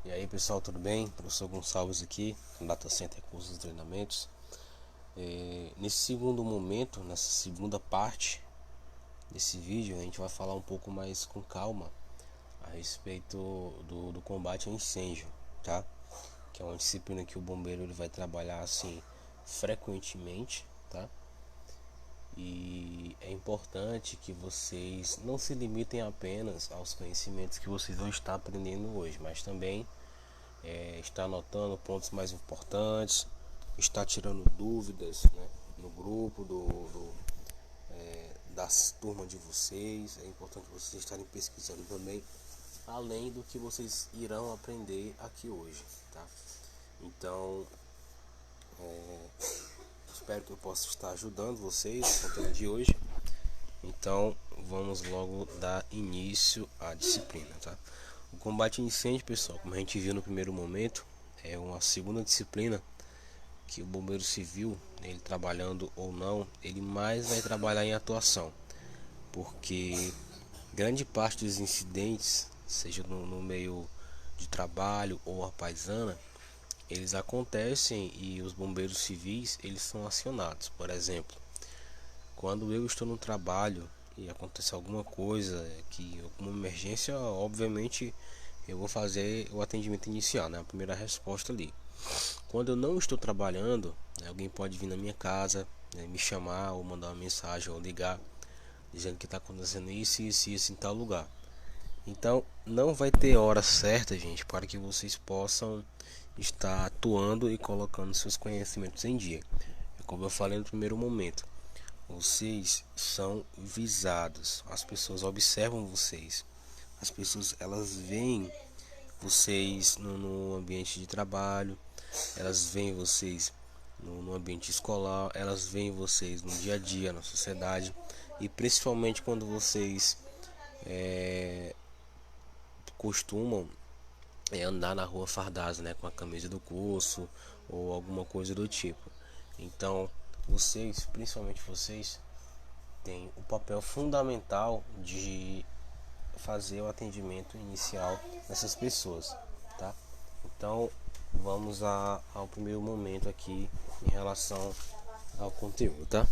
E aí pessoal, tudo bem? Professor Gonçalves aqui, Data Center Cursos e Treinamentos. Nesse segundo momento, nessa segunda parte desse vídeo, a gente vai falar um pouco mais com calma a respeito do combate ao incêndio, tá? Que é uma disciplina que o bombeiro ele vai trabalhar assim frequentemente, tá? E é importante que vocês não se limitem apenas aos conhecimentos que vocês vão estar aprendendo hoje, mas também está anotando pontos mais importantes, está tirando dúvidas, né, no grupo das turmas de vocês. É importante vocês estarem pesquisando também, além do que vocês irão aprender aqui hoje, tá? Então, espero que eu possa estar ajudando vocês no conteúdo de hoje. Então, vamos logo dar início à disciplina, tá? O combate a incêndio, pessoal, como a gente viu no primeiro momento, é uma segunda disciplina que o bombeiro civil, ele trabalhando ou não, ele mais vai trabalhar em atuação, porque grande parte dos incidentes, seja no meio de trabalho ou a paisana, eles acontecem e os bombeiros civis eles são acionados. Por exemplo, quando eu estou no trabalho e acontece alguma coisa, alguma emergência, obviamente eu vou fazer o atendimento inicial, né? A primeira resposta ali. Quando eu não estou trabalhando, né, alguém pode vir na minha casa, né, me chamar ou mandar uma mensagem ou ligar dizendo que está acontecendo isso em tal lugar. Então não vai ter hora certa, gente, para que vocês possam estar atuando e colocando seus conhecimentos em dia. Como eu falei no primeiro momento, vocês são visados, as pessoas observam vocês, as pessoas elas veem vocês no ambiente de trabalho, elas veem vocês no ambiente escolar, elas veem vocês no dia a dia, na sociedade, e principalmente quando vocês costumam andar na rua fardados, né, com a camisa do curso ou alguma coisa do tipo. Então, vocês, principalmente vocês, têm o papel fundamental de fazer o atendimento inicial dessas pessoas, tá? Então, vamos ao primeiro momento aqui em relação ao conteúdo, tá?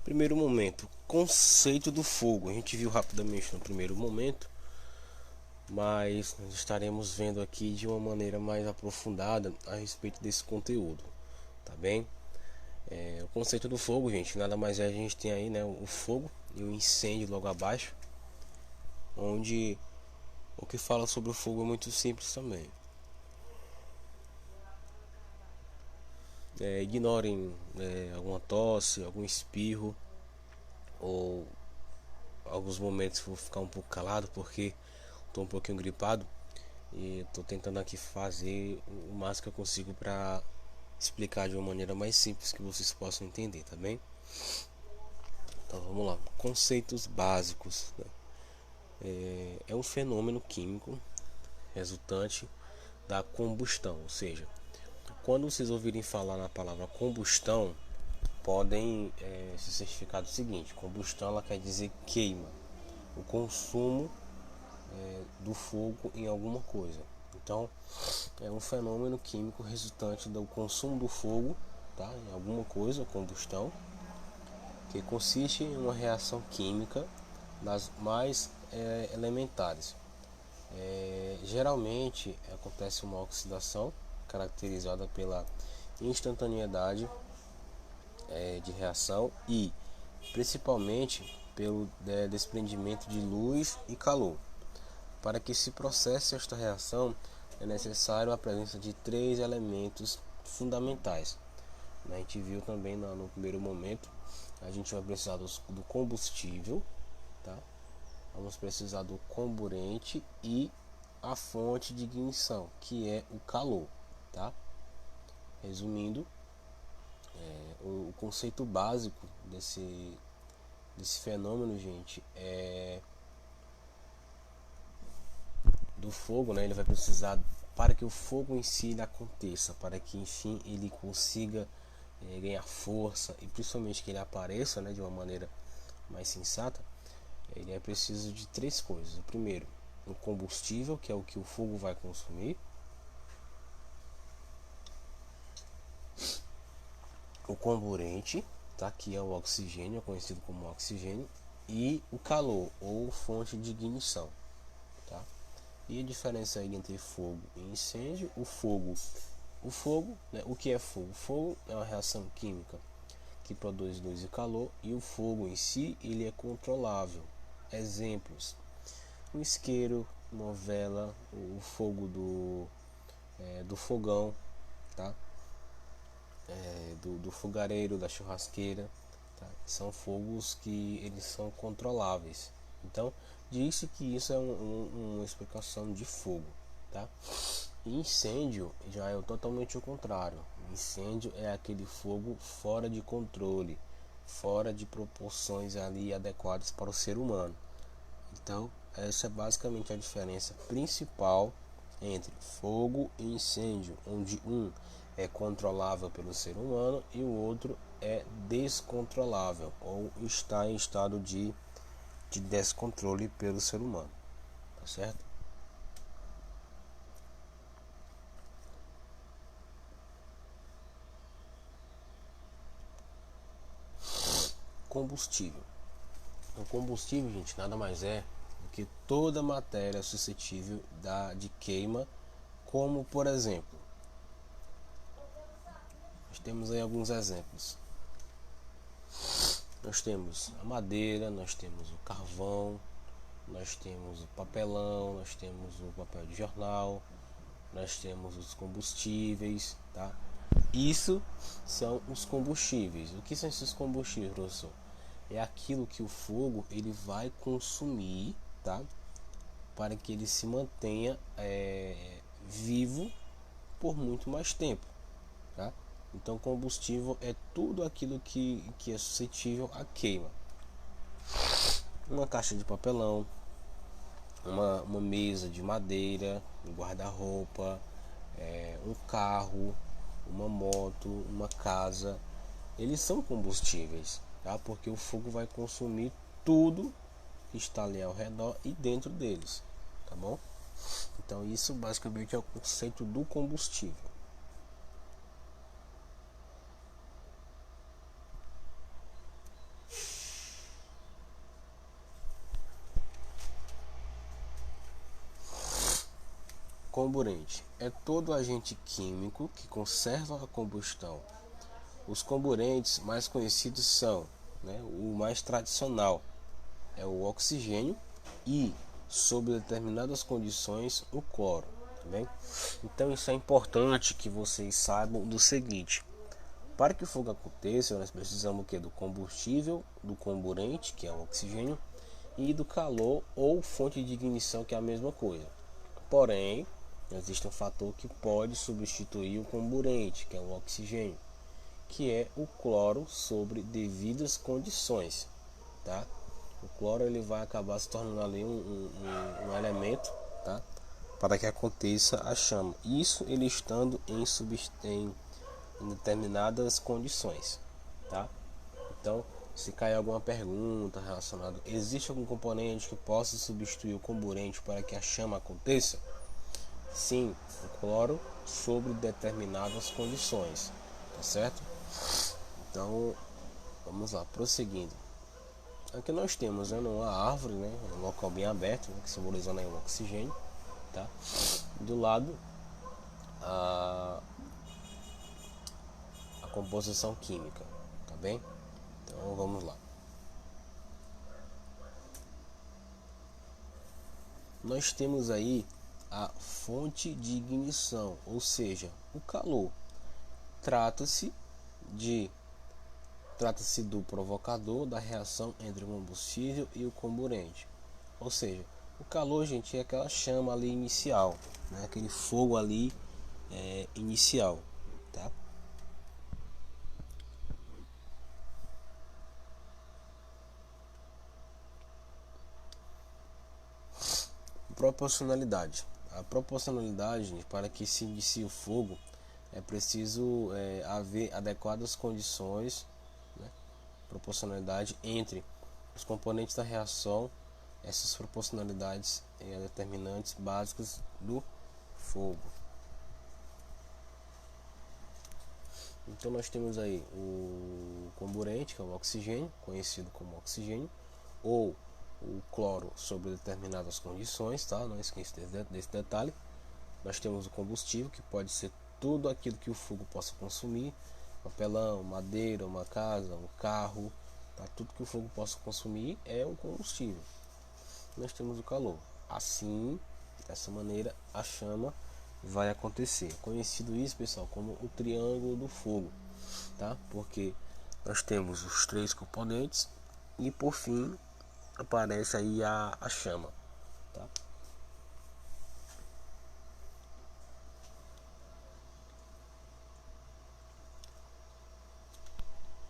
Primeiro momento, conceito do fogo. A gente viu rapidamente no primeiro momento, mas nós estaremos vendo aqui de uma maneira mais aprofundada a respeito desse conteúdo, tá bem? O conceito do fogo, gente, nada mais é, a gente tem aí, né, o fogo e o incêndio logo abaixo, onde o que fala sobre o fogo é muito simples também. Ignorem alguma tosse, algum espirro, ou alguns momentos vou ficar um pouco calado porque estou um pouquinho gripado e estou tentando aqui fazer o máximo que eu consigo para explicar de uma maneira mais simples que vocês possam entender, tá bem? Então vamos lá, conceitos básicos, né? É um fenômeno químico resultante da combustão, ou seja, quando vocês ouvirem falar na palavra combustão, podem se certificar do seguinte: combustão ela quer dizer queima, o consumo do fogo em alguma coisa. Então é um fenômeno químico resultante do consumo do fogo, tá, em alguma coisa, combustão, que consiste em uma reação química das mais elementares. Geralmente acontece uma oxidação caracterizada pela instantaneidade de reação e principalmente pelo desprendimento de luz e calor. Para que se processe esta reação é necessário a presença de três elementos fundamentais. A gente viu também no primeiro momento, a gente vai precisar do combustível, tá? Vamos precisar do comburente e a fonte de ignição, que é o calor, tá? Resumindo, o conceito básico desse fenômeno, gente, é do fogo, né? Ele vai precisar, para que o fogo em si aconteça, para que enfim ele consiga ganhar força e principalmente que ele apareça, né, de uma maneira mais sensata, ele é preciso de três coisas. O primeiro, um combustível, que é o que o fogo vai consumir. O comburente, tá? Que é o oxigênio, conhecido como oxigênio. E o calor, ou fonte de ignição, tá? E a diferença aí entre fogo e incêndio: o fogo, né? O que é fogo? O fogo é uma reação química que produz luz e calor, e o fogo em si ele é controlável. Exemplos: um isqueiro, uma vela, o fogo do fogão, tá? Do fogareiro, da churrasqueira, tá? São fogos que eles são controláveis. Então, disse que isso é uma explicação de fogo, tá? E incêndio já é totalmente o contrário. Incêndio é aquele fogo fora de controle, fora de proporções ali adequadas para o ser humano. Então, essa é basicamente a diferença principal entre fogo e incêndio, onde um é controlável pelo ser humano e o outro é descontrolável ou está em estado de descontrole pelo ser humano, tá certo? Combustível. O combustível, gente, nada mais é do que toda matéria suscetível de queima, como por exemplo, nós temos aí alguns exemplos. Nós temos a madeira, nós temos o carvão, nós temos o papelão, nós temos o papel de jornal, nós temos os combustíveis, tá? Isso são os combustíveis. O que são esses combustíveis, professor? É aquilo que o fogo ele vai consumir, tá? Para que ele se mantenha vivo por muito mais tempo, tá? Então, combustível é tudo aquilo que é suscetível à queima. Uma caixa de papelão, uma mesa de madeira, um guarda-roupa, um carro, uma moto, uma casa, eles são combustíveis, tá? Porque o fogo vai consumir tudo que está ali ao redor e dentro deles, tá bom? Então isso basicamente é o conceito do combustível. Comburente é todo agente químico que conserva a combustão. Os comburentes mais conhecidos são, né, o mais tradicional é o oxigênio e, sob determinadas condições, o cloro. Tá bem? Então isso é importante que vocês saibam do seguinte: para que o fogo aconteça, nós precisamos o quê? Do combustível, do comburente, que é o oxigênio, e do calor ou fonte de ignição, que é a mesma coisa. Porém, existe um fator que pode substituir o comburente, que é o oxigênio, que é o cloro sobre devidas condições, tá? O cloro ele vai acabar se tornando ali um elemento, tá? Para que aconteça a chama. Isso ele estando em determinadas condições, tá? Então, se cair alguma pergunta relacionada, existe algum componente que possa substituir o comburente para que a chama aconteça? Sim, o cloro sobre determinadas condições, tá certo? Então, vamos lá, prosseguindo. Aqui nós temos, né, uma árvore, né, um local bem aberto, né, que simbolizando aí o oxigênio, tá? Do lado a composição química, tá bem? Então vamos lá. Nós temos aí a fonte de ignição, ou seja, o calor. Trata-se do provocador da reação entre o combustível e o comburente. Ou seja, o calor, gente, é aquela chama ali inicial, né? Aquele fogo ali inicial, tá? proporcionalidade. A proporcionalidade, gente, para que se inicie o fogo, é preciso haver adequadas condições, né, proporcionalidade entre os componentes da reação. Essas proporcionalidades determinantes básicas do fogo. Então nós temos aí o comburente, que é o oxigênio, conhecido como oxigênio, ou o cloro sob determinadas condições, tá? Não esqueça desse detalhe. Nós temos o combustível, que pode ser tudo aquilo que o fogo possa consumir: papelão, madeira, uma casa, um carro, tá? Tudo que o fogo possa consumir é um combustível. Nós temos o calor. Assim, dessa maneira, a chama vai acontecer. Conhecido isso, pessoal, como o triângulo do fogo, tá? Porque nós temos os três componentes e por fim aparece aí a chama, tá?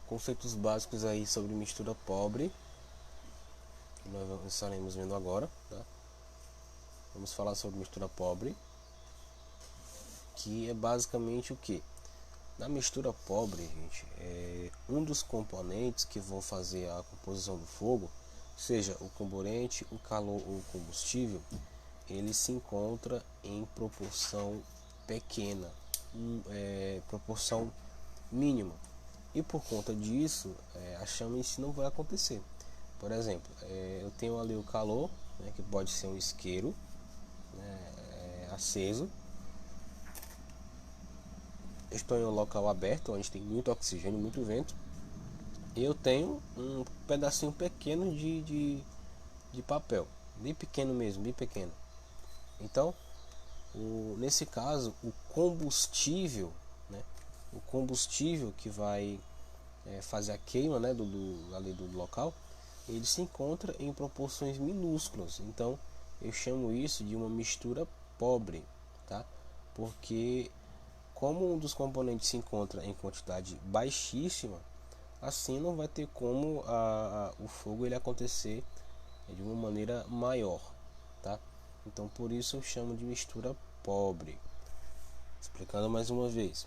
Conceitos básicos aí sobre mistura pobre, que nós estaremos vendo agora, tá? Vamos falar sobre mistura pobre, que é basicamente o que? Na mistura pobre, gente, um dos componentes que vão fazer a composição do fogo, seja o comburente, o calor ou o combustível, ele se encontra em proporção pequena, proporção mínima, e por conta disso a chama em si não vai acontecer. Por exemplo, eu tenho ali o calor, né, que pode ser um isqueiro, né, aceso. Estou em um local aberto, onde tem muito oxigênio, muito vento. E eu tenho um pedacinho pequeno de papel, bem pequeno mesmo, bem pequeno. Então, nesse caso, o combustível, né, o combustível que vai fazer a queima, né, ali do local, ele se encontra em proporções minúsculas. Então, eu chamo isso de uma mistura pobre, tá? Porque como um dos componentes se encontra em quantidade baixíssima, assim não vai ter como o fogo ele acontecer de uma maneira maior, tá? Então por isso eu chamo de mistura pobre. Explicando mais uma vez.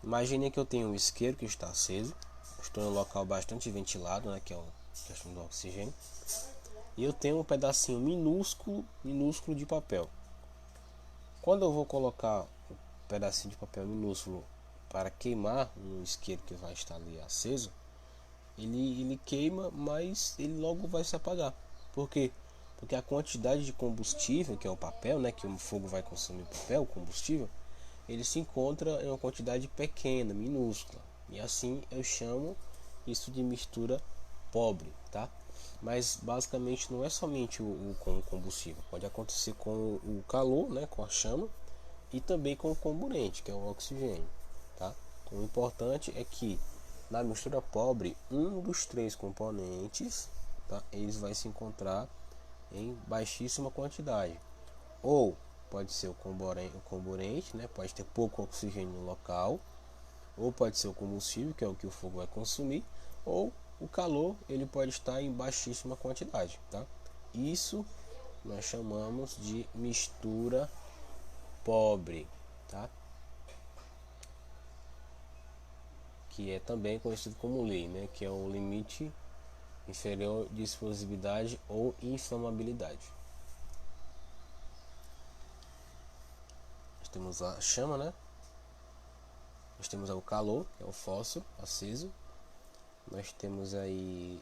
Imagine que eu tenho um isqueiro que está aceso, estou em um local bastante ventilado, né, que é a questão do oxigênio, e eu tenho um pedacinho minúsculo de papel. Quando eu vou colocar pedacinho de papel minúsculo para queimar um isqueiro que vai estar ali aceso, ele queima, mas ele logo vai se apagar. Por quê? Porque a quantidade de combustível, que é o papel, né, que o fogo vai consumir o papel, o combustível, ele se encontra em uma quantidade pequena, minúscula. E assim eu chamo isso de mistura pobre, tá? Mas basicamente não é somente com o combustível, pode acontecer com o calor, né, com a chama, e também com o comburente, que é o oxigênio, tá? O importante é que na mistura pobre, um dos três componentes, tá, eles vai se encontrar em baixíssima quantidade. Ou pode ser o comburente, né, pode ter pouco oxigênio no local, ou pode ser o combustível, que é o que o fogo vai consumir, ou o calor, ele pode estar em baixíssima quantidade, tá? Isso nós chamamos de mistura pobre, tá? Que é também conhecido como lei, né? Que é o limite inferior de explosividade ou inflamabilidade. Nós temos a chama, né? Nós temos o calor, que é o fósforo aceso. Nós temos aí,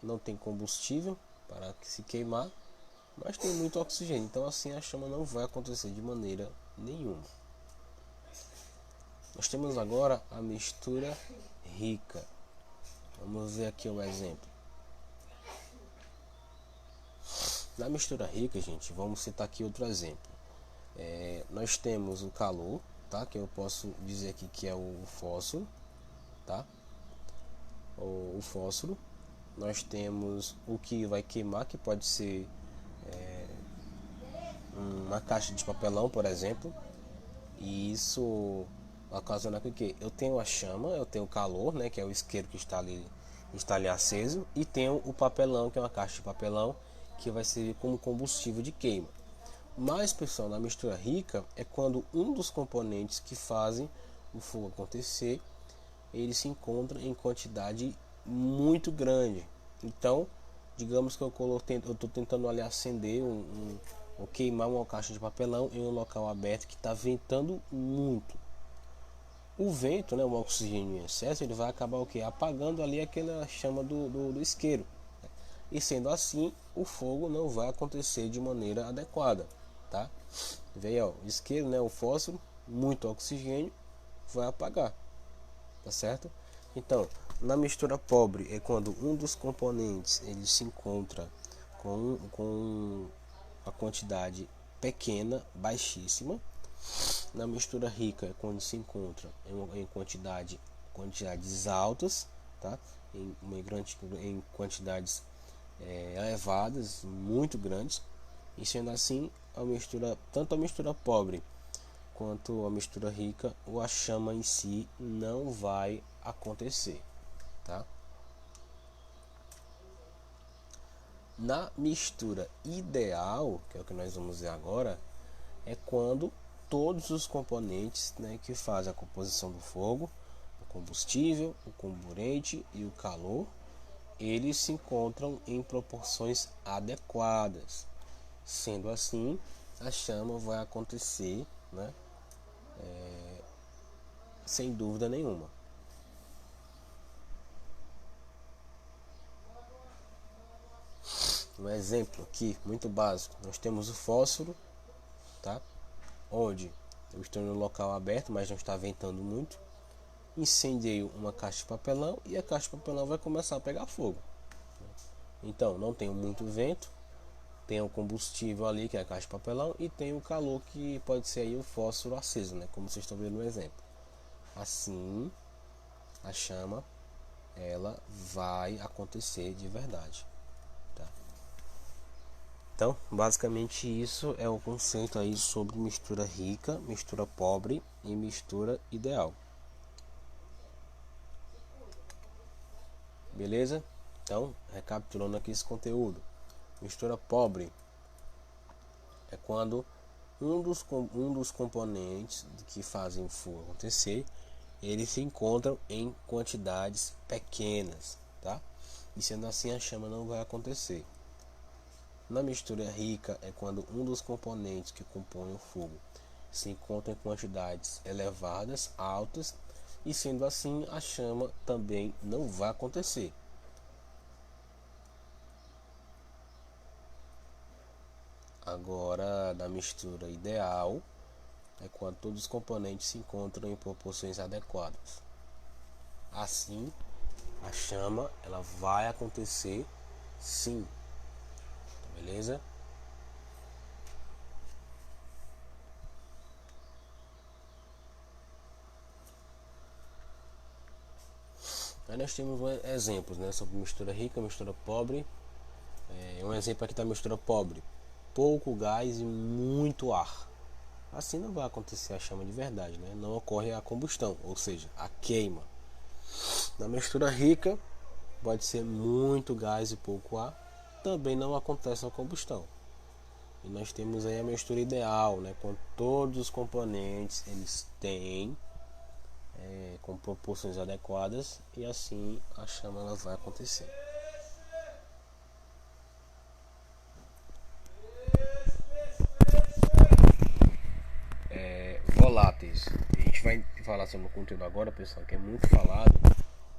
não tem combustível para se queimar, mas tem muito oxigênio. Então assim a chama não vai acontecer de maneira nenhuma. Nós temos agora a mistura rica. Vamos ver aqui um exemplo. Na mistura rica, gente, vamos citar aqui outro exemplo. Nós temos o calor, tá? Que eu posso dizer aqui que é o fósforo, tá? O fósforo. Nós temos o que vai queimar, que pode ser uma caixa de papelão, por exemplo. E isso ocasiona que eu tenho a chama, eu tenho o calor, né, que é o isqueiro que está ali aceso, e tenho o papelão, que é uma caixa de papelão que vai servir como combustível de queima. Mas, pessoal, na mistura rica é quando um dos componentes que fazem o fogo acontecer, ele se encontra em quantidade muito grande. Então, digamos que eu estou tentando ali acender ou queimar uma caixa de papelão em um local aberto que está ventando muito. O vento, né, o oxigênio em excesso, ele vai acabar o que? Apagando ali aquela chama do isqueiro. E sendo assim, o fogo não vai acontecer de maneira adequada, tá? Vê, ó, o isqueiro, né, o fósforo, muito oxigênio, vai apagar, tá certo? Então, na mistura pobre é quando um dos componentes ele se encontra com a quantidade pequena, baixíssima. Na mistura rica é quando se encontra em quantidades altas, tá? Em quantidades elevadas, muito grandes. E sendo assim, tanto a mistura pobre quanto a mistura rica, a chama em si não vai acontecer, tá? Na mistura ideal, que é o que nós vamos ver agora, é quando todos os componentes, né, que fazem a composição do fogo, o combustível, o comburente e o calor, eles se encontram em proporções adequadas. Sendo assim, a chama vai acontecer, né, sem dúvida nenhuma. Um exemplo aqui muito básico: nós temos o fósforo, tá? Onde eu estou no local aberto, mas não está ventando muito. Incendiei uma caixa de papelão e a caixa de papelão vai começar a pegar fogo. Então, não tem muito vento, tem o combustível ali, que é a caixa de papelão, e tem o calor, que pode ser aí o fósforo aceso, né? Como vocês estão vendo no exemplo. Assim, a chama ela vai acontecer de verdade, tá? Então, basicamente isso é o conceito aí sobre mistura rica, mistura pobre e mistura ideal. Beleza? Então, recapitulando aqui esse conteúdo. Mistura pobre é quando um dos componentes que fazem o fogo acontecer, eles se encontram em quantidades pequenas, tá? E sendo assim, a chama não vai acontecer. Na mistura rica é quando um dos componentes que compõem o fogo se encontra em quantidades elevadas, altas, e sendo assim, a chama também não vai acontecer. Agora, na mistura ideal é quando todos os componentes se encontram em proporções adequadas. Assim, a chama ela vai acontecer sim, beleza? Aí nós temos exemplos, né, sobre mistura rica, mistura pobre. Um exemplo aqui da mistura pobre: pouco gás e muito ar. Assim não vai acontecer a chama de verdade, né? Não ocorre a combustão, ou seja, a queima. Na mistura rica, pode ser muito gás e pouco ar, também não acontece a combustão. E nós temos aí a mistura ideal, né? Com todos os componentes eles têm com proporções adequadas, e assim a chama ela vai acontecer. Voláteis. A gente vai falar sobre o conteúdo agora, pessoal, que é muito falado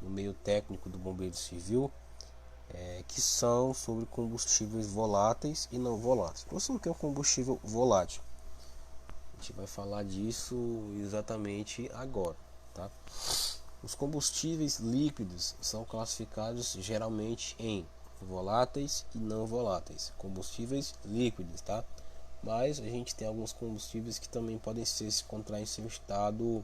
no meio técnico do bombeiro civil, que são sobre combustíveis voláteis e não voláteis. Você não quer um combustível volátil? A gente vai falar disso exatamente agora, tá? Os combustíveis líquidos são classificados geralmente em voláteis e não voláteis. Combustíveis líquidos, tá? Mas a gente tem alguns combustíveis que também podem se encontrar em seu estado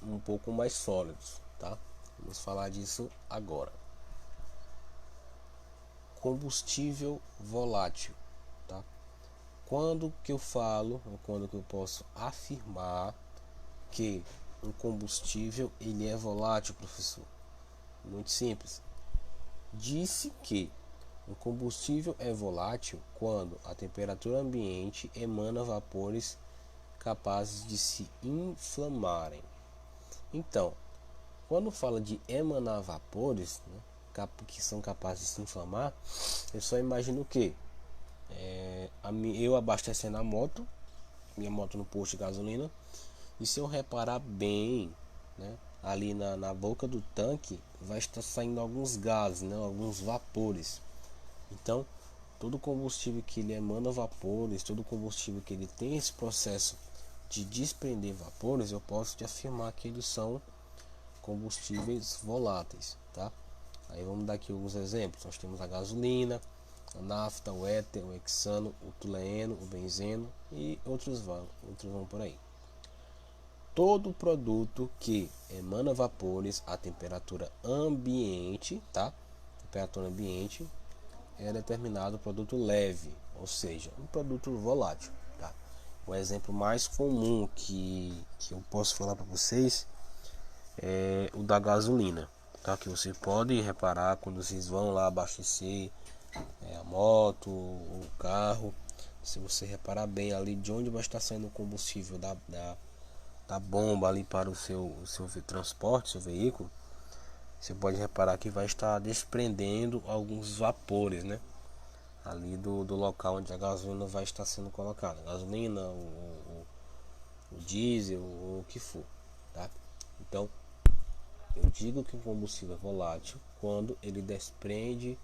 um pouco mais sólidos, tá? Vamos falar disso agora. Combustível volátil, tá? Quando que eu falo, ou quando que eu posso afirmar que um combustível ele é volátil, professor? Muito simples. Disse que O combustível é volátil quando a temperatura ambiente emana vapores capazes de se inflamarem. Então, quando fala de emanar vapores, né, que são capazes de se inflamar, eu só imagino o que? Eu abastecendo a moto, minha moto no posto de gasolina, e se eu reparar bem, né, ali na boca do tanque vai estar saindo alguns gases, né, alguns vapores. Então, todo combustível que ele emana vapores, todo combustível que ele tem esse processo de desprender vapores, eu posso te afirmar que eles são combustíveis voláteis, tá? Aí vamos dar aqui alguns exemplos. Nós temos a gasolina, a nafta, o éter, o hexano, o tolueno, o benzeno e outros vão por aí. Todo produto que emana vapores a temperatura ambiente, tá? Temperatura ambiente é determinado produto leve, ou seja, um produto volátil, tá? O exemplo mais comum que eu posso falar para vocês é o da gasolina, tá? Que você pode reparar quando vocês vão lá abastecer a moto, o carro. Se você reparar bem ali de onde vai estar saindo o combustível da bomba ali para o seu transporte, seu veículo, você pode reparar que vai estar desprendendo alguns vapores, né? Ali do local onde a gasolina vai estar sendo colocada, gasolina, o diesel, ou o que for, tá? Então, eu digo que o combustível é volátil quando ele desprende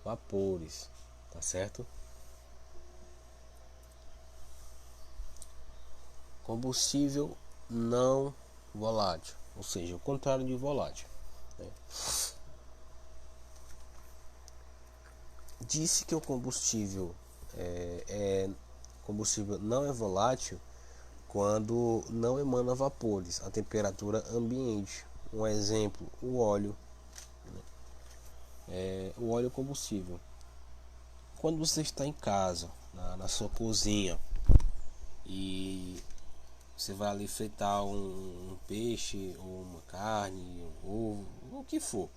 vapores, tá certo? Combustível não volátil, ou seja, o contrário de volátil, né? Disse que o combustível combustível não é volátil quando não emana vapores a temperatura ambiente. Um exemplo, o óleo, o óleo combustível. Quando você está em casa, na sua cozinha, e você vai ali fritar um peixe ou uma carne, um ovo, o que for.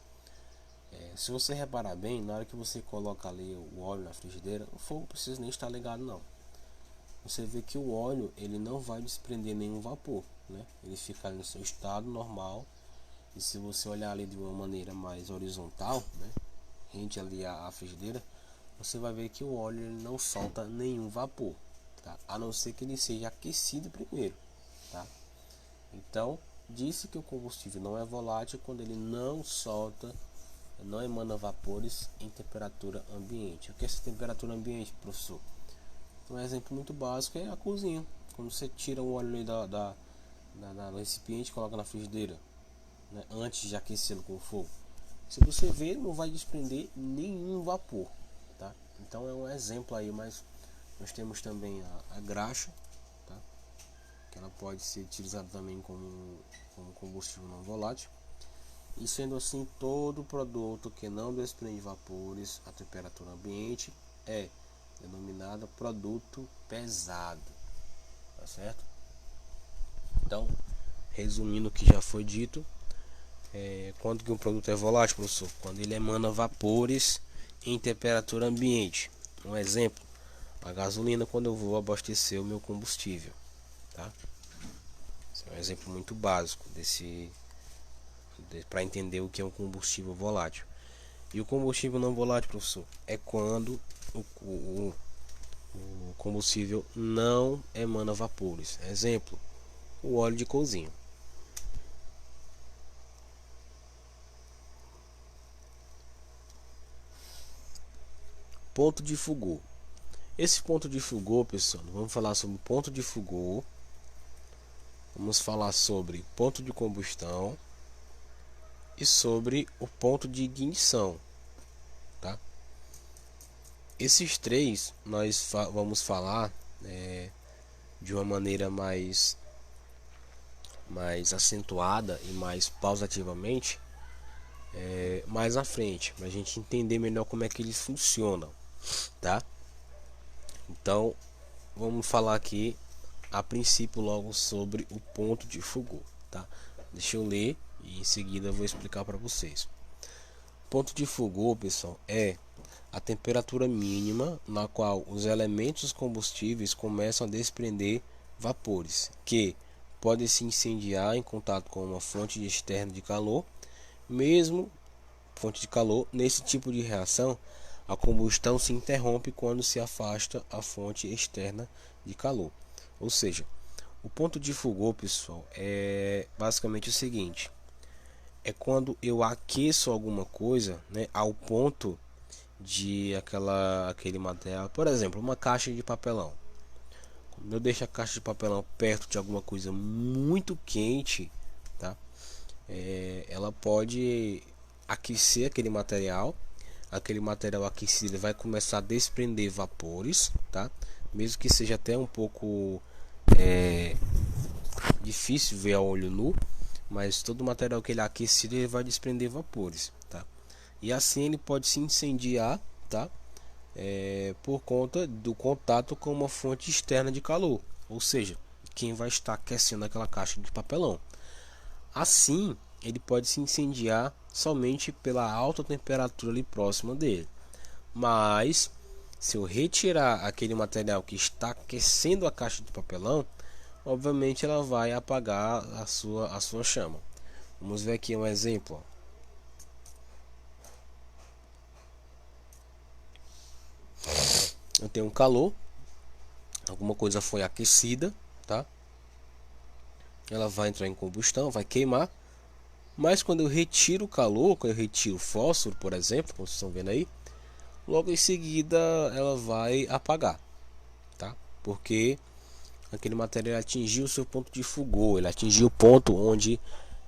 Se você reparar bem, na hora que você coloca ali o óleo na frigideira, o fogo não precisa nem estar ligado não. Você vê que o óleo ele não vai desprender nenhum vapor, né? Ele fica ali no seu estado normal. E se você olhar ali de uma maneira mais horizontal, né, rente ali à frigideira, você vai ver que o óleo ele não solta nenhum vapor, tá? A não ser que ele seja aquecido primeiro, tá? Então, disse que o combustível não é volátil quando ele não solta, não emana vapores em temperatura ambiente. O que é essa temperatura ambiente, professor? Um exemplo muito básico é a cozinha. Quando você tira o óleo ali do recipiente e coloca na frigideira, né, antes de aquecê-lo com o fogo, se você ver, não vai desprender nenhum vapor, tá? Então é um exemplo aí, mas nós temos também a graxa, tá? Que ela pode ser utilizada também como combustível não volátil. E sendo assim, todo produto que não desprende vapores a temperatura ambiente é denominado produto pesado, tá certo? Então, resumindo o que já foi dito, quando que um produto é volátil, professor? Quando ele emana vapores em temperatura ambiente. Um exemplo, a gasolina quando eu vou abastecer o meu combustível, tá? Esse é um exemplo muito básico para entender o que é um combustível volátil. E o combustível não volátil, professor, é quando o combustível não emana vapores. Exemplo, o óleo de cozinha. Ponto de Foucault. Esse ponto de Foucault, pessoal, vamos falar sobre ponto de Foucault. Vamos falar sobre ponto de combustão e sobre o ponto de ignição, tá? Esses três nós vamos falar de uma maneira mais acentuada e mais pausativamente mais à frente, para a gente entender melhor como é que eles funcionam, tá? Então vamos falar aqui a princípio logo sobre o ponto de Foucault, tá? Deixa eu ler e em seguida eu vou explicar para vocês. ponto de fogo, pessoal, é a temperatura mínima na qual os elementos combustíveis começam a desprender vapores que podem se incendiar em contato com uma fonte externa de calor. Mesmo fonte de calor, nesse tipo de reação, a combustão se interrompe quando se afasta a fonte externa de calor. Ou seja, o ponto de fogo, pessoal, é basicamente o seguinte: é quando eu aqueço alguma coisa, né, ao ponto de aquele material, por exemplo, uma caixa de papelão. Quando eu deixo a caixa de papelão perto de alguma coisa muito quente, tá? Ela pode aquecer aquele material. Aquele material aquecido vai começar a desprender vapores, tá? Mesmo que seja até um pouco difícil ver a olho nu, mas todo material que ele é aquecido ele vai desprender vapores, tá? E assim ele pode se incendiar, tá? Por conta do contato com uma fonte externa de calor, ou seja, quem vai estar aquecendo aquela caixa de papelão. Assim, ele pode se incendiar somente pela alta temperatura ali próxima dele. Mas se eu retirar aquele material que está aquecendo a caixa de papelão, obviamente ela vai apagar a sua chama. Vamos ver aqui um exemplo. Eu tenho um calor, alguma coisa foi aquecida, tá? Ela vai entrar em combustão, vai queimar. Mas quando eu retiro o calor, quando eu retiro o fósforo, por exemplo, como vocês estão vendo aí, logo em seguida ela vai apagar, tá? Porque aquele material atingiu o seu ponto de fogo, ele atingiu o ponto onde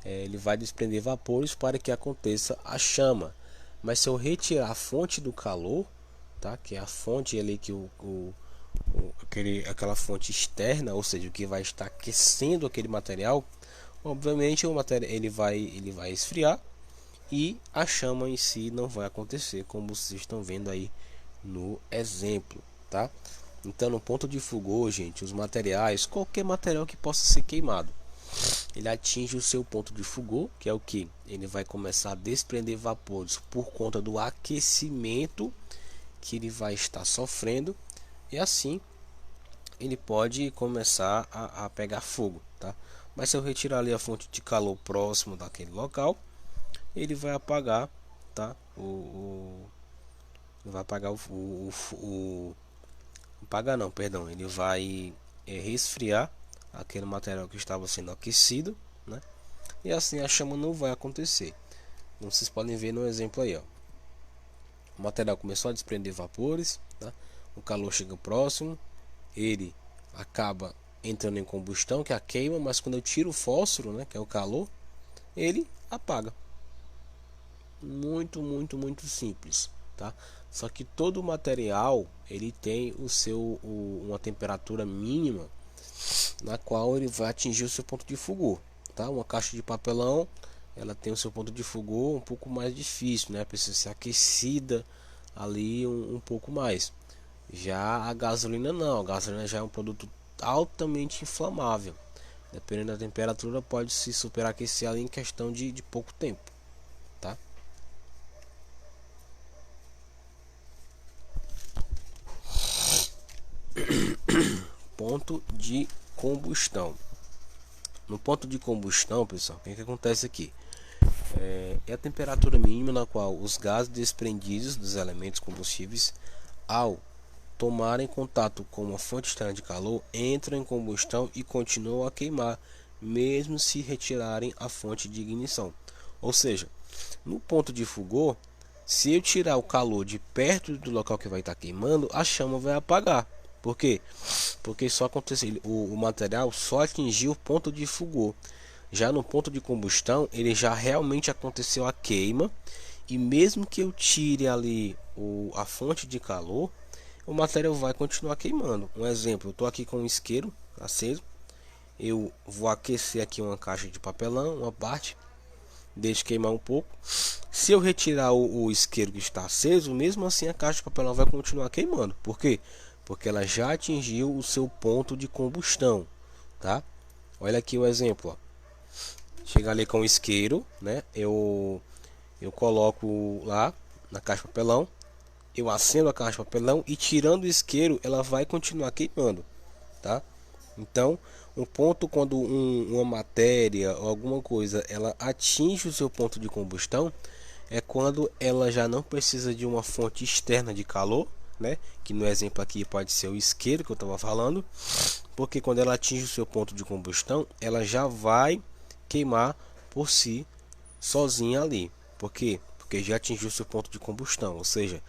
ele vai desprender vapores para que aconteça a chama. Mas se eu retirar a fonte do calor, tá? Que é a fonte ali que aquela fonte externa, ou seja, o que vai estar aquecendo aquele material, obviamente o material ele vai esfriar e a chama em si não vai acontecer, como vocês estão vendo aí no exemplo, tá? Então, no ponto de fogo, gente, os materiais, qualquer material que possa ser queimado, ele atinge o seu ponto de fogo, que é o que? Ele vai começar a desprender vapores por conta do aquecimento que ele vai estar sofrendo, e assim ele pode começar a pegar fogo, tá? Mas se eu retirar ali a fonte de calor próximo daquele local, ele vai apagar, tá? Vai apagar apagar não, perdão, ele vai resfriar aquele material que estava sendo aquecido, né? E assim a chama não vai acontecer. Como vocês podem ver no exemplo aí, ó. O material começou a desprender vapores, tá? O calor chega próximo, ele acaba entrando em combustão, que é a queima, mas quando eu tiro o fósforo, né, que é o calor, ele apaga. Muito simples, tá? Só que todo material ele tem uma temperatura mínima na qual ele vai atingir o seu ponto de fogo, tá? Uma caixa de papelão, ela tem o seu ponto de fogo um pouco mais difícil, né? Precisa ser aquecida ali um pouco mais. Já a gasolina não, a gasolina já é um produto altamente inflamável. Dependendo da temperatura, pode se superaquecer ali em questão de pouco tempo, tá? Ponto de combustão. No ponto de combustão, pessoal, o que acontece aqui? É a temperatura mínima na qual os gases desprendidos dos elementos combustíveis, ao tomarem contato com uma fonte externa de calor, entram em combustão e continuam a queimar, mesmo se retirarem a fonte de ignição. Ou seja, no ponto de fogo, se eu tirar o calor de perto do local que vai estar queimando, a chama vai apagar. Por quê? Porque só aconteceu, o material só atingiu o ponto de fogo. Já no ponto de combustão, ele já realmente aconteceu a queima, e mesmo que eu tire ali a fonte de calor, o material vai continuar queimando. Um exemplo, eu estou aqui com um isqueiro aceso, eu vou aquecer aqui uma caixa de papelão, uma parte, deixo queimar um pouco. Se eu retirar o isqueiro que está aceso, mesmo assim a caixa de papelão vai continuar queimando. Por quê? Porque ela já atingiu o seu ponto de combustão, tá? Olha aqui o exemplo, ó. Chega ali com o isqueiro, né? Eu eu coloco lá na caixa de papelão, eu acendo a caixa de papelão e tirando o isqueiro, ela vai continuar queimando, tá? Então, um ponto quando uma matéria ou alguma coisa ela atinge o seu ponto de combustão é quando ela já não precisa de uma fonte externa de calor, né? Que no exemplo aqui pode ser o isqueiro que eu estava falando, porque quando ela atinge o seu ponto de combustão, ela já vai queimar por si sozinha ali. Por quê? Porque já atingiu o seu ponto de combustão, ou seja,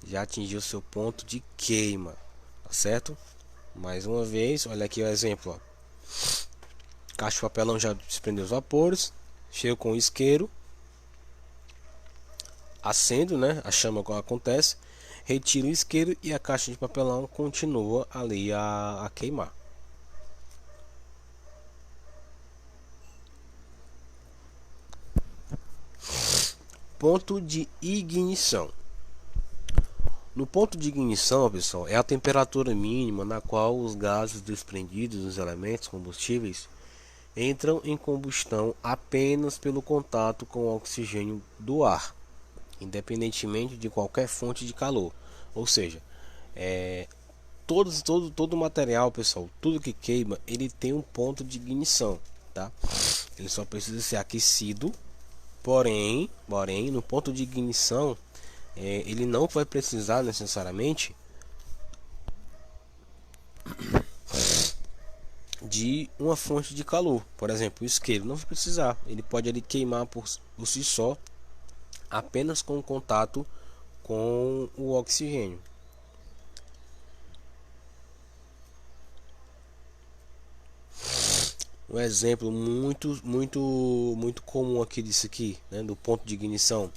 já atingiu o seu ponto de queima, tá certo? Mais uma vez, olha aqui o exemplo, ó. Caixa de papelão já desprendeu os vapores, chego com o isqueiro, acendo, né? A chama acontece, retiro o isqueiro e a caixa de papelão continua ali a queimar. Ponto de ignição. No ponto de ignição, pessoal, é a temperatura mínima na qual os gases desprendidos dos elementos combustíveis entram em combustão apenas pelo contato com o oxigênio do ar, independentemente de qualquer fonte de calor. Ou seja, todo material, pessoal, tudo que queima, ele tem um ponto de ignição, tá? Ele só precisa ser aquecido, porém no ponto de ignição, ele não vai precisar necessariamente de uma fonte de calor. Por exemplo, o isqueiro não vai precisar, ele pode ali queimar por si só, apenas com contato com o oxigênio. Um exemplo muito comum aqui disso aqui, né, do ponto de ignição,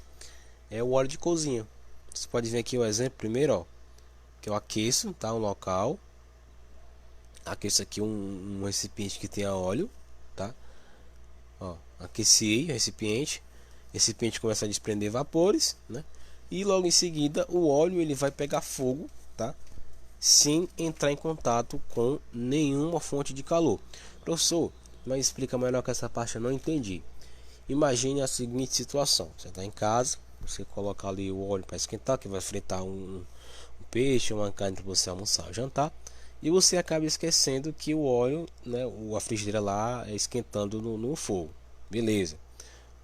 é o óleo de cozinha. Você pode ver aqui o exemplo primeiro, ó, que eu aqueço, tá, um local, aqueço aqui um recipiente que tenha óleo, tá? Ó, aqueci o recipiente começa a desprender vapores, né? E logo em seguida o óleo ele vai pegar fogo, tá? Sem entrar em contato com nenhuma fonte de calor. Professor, mas explica melhor que essa parte eu não entendi. Imagine a seguinte situação: você está em casa, você coloca ali o óleo para esquentar, que vai fritar um peixe, uma carne para você almoçar ou jantar, e você acaba esquecendo que o óleo, né, a frigideira lá é esquentando no fogo. Beleza.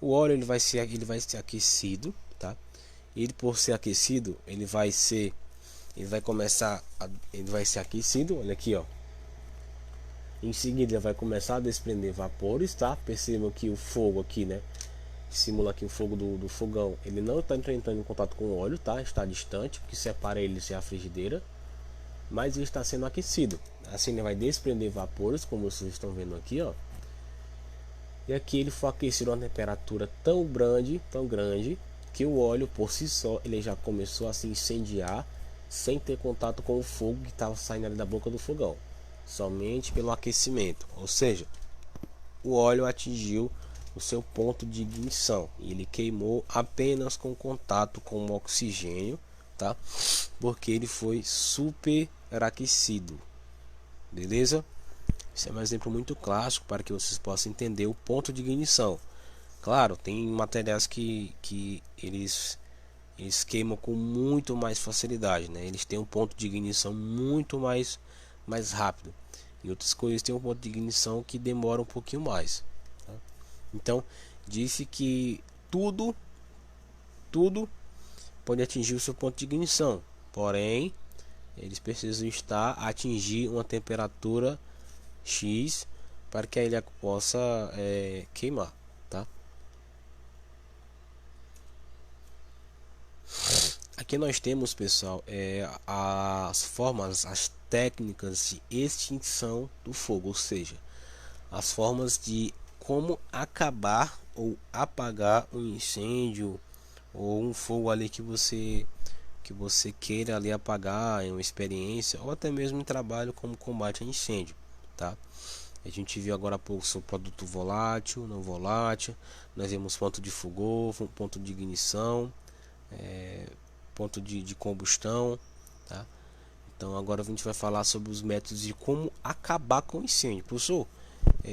O óleo ele vai ser aquecido, tá? E ele, por ser aquecido, ele vai ser aquecido, olha aqui, ó. Em seguida ele vai começar a desprender vapores, tá? Percebam que o fogo aqui, né, simula aqui o fogo do fogão, ele não está entrando em contato com o óleo, tá? Está distante, porque separa ele se é a frigideira, mas ele está sendo aquecido. Assim ele vai desprender vapores, como vocês estão vendo aqui, ó. E aqui ele foi aquecido a uma temperatura tão grande, que o óleo por si só ele já começou a se incendiar sem ter contato com o fogo que estava saindo ali da boca do fogão, somente pelo aquecimento. Ou seja, o óleo atingiu o seu ponto de ignição e ele queimou apenas com contato com o oxigênio, tá? Porque ele foi superaquecido. Beleza? Esse é um exemplo muito clássico para que vocês possam entender o ponto de ignição. Claro, tem materiais que eles queimam com muito mais facilidade, né? Eles têm um ponto de ignição muito mais rápido. E outras coisas têm um ponto de ignição que demora um pouquinho mais, tá? Então, disse que tudo pode atingir o seu ponto de ignição, porém, eles precisam atingir uma temperatura X para que a ilha possa queimar, tá? Aqui nós temos, pessoal, as técnicas de extinção do fogo, ou seja, as formas de como acabar ou apagar um incêndio ou um fogo ali que você queira ali apagar em uma experiência ou até mesmo em trabalho como combate a incêndio, tá? A gente viu agora há pouco sobre produto volátil, não volátil, nós vimos ponto de fogo, ponto de ignição, ponto de combustão, tá? Então agora a gente vai falar sobre os métodos de como acabar com o incêndio. Professor,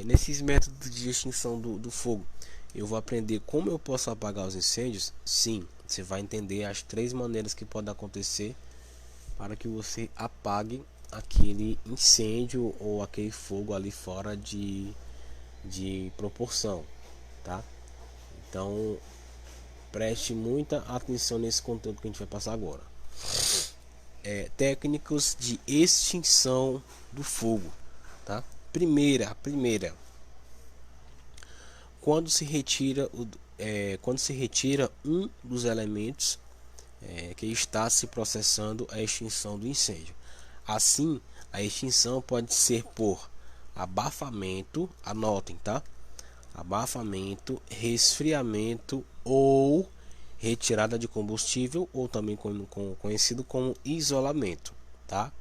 nesses métodos de extinção do fogo, eu vou aprender como eu posso apagar os incêndios? Sim, você vai entender as 3 maneiras que podem acontecer para que você apague aquele incêndio ou aquele fogo ali fora de proporção, tá? Então preste muita atenção nesse conteúdo que a gente vai passar agora. Técnicas de extinção do fogo, tá? A primeira, quando se retira um dos elementos que está se processando a extinção do incêndio. Assim, a extinção pode ser por abafamento, anotem, tá? Abafamento, resfriamento ou retirada de combustível, ou também conhecido como isolamento, tá?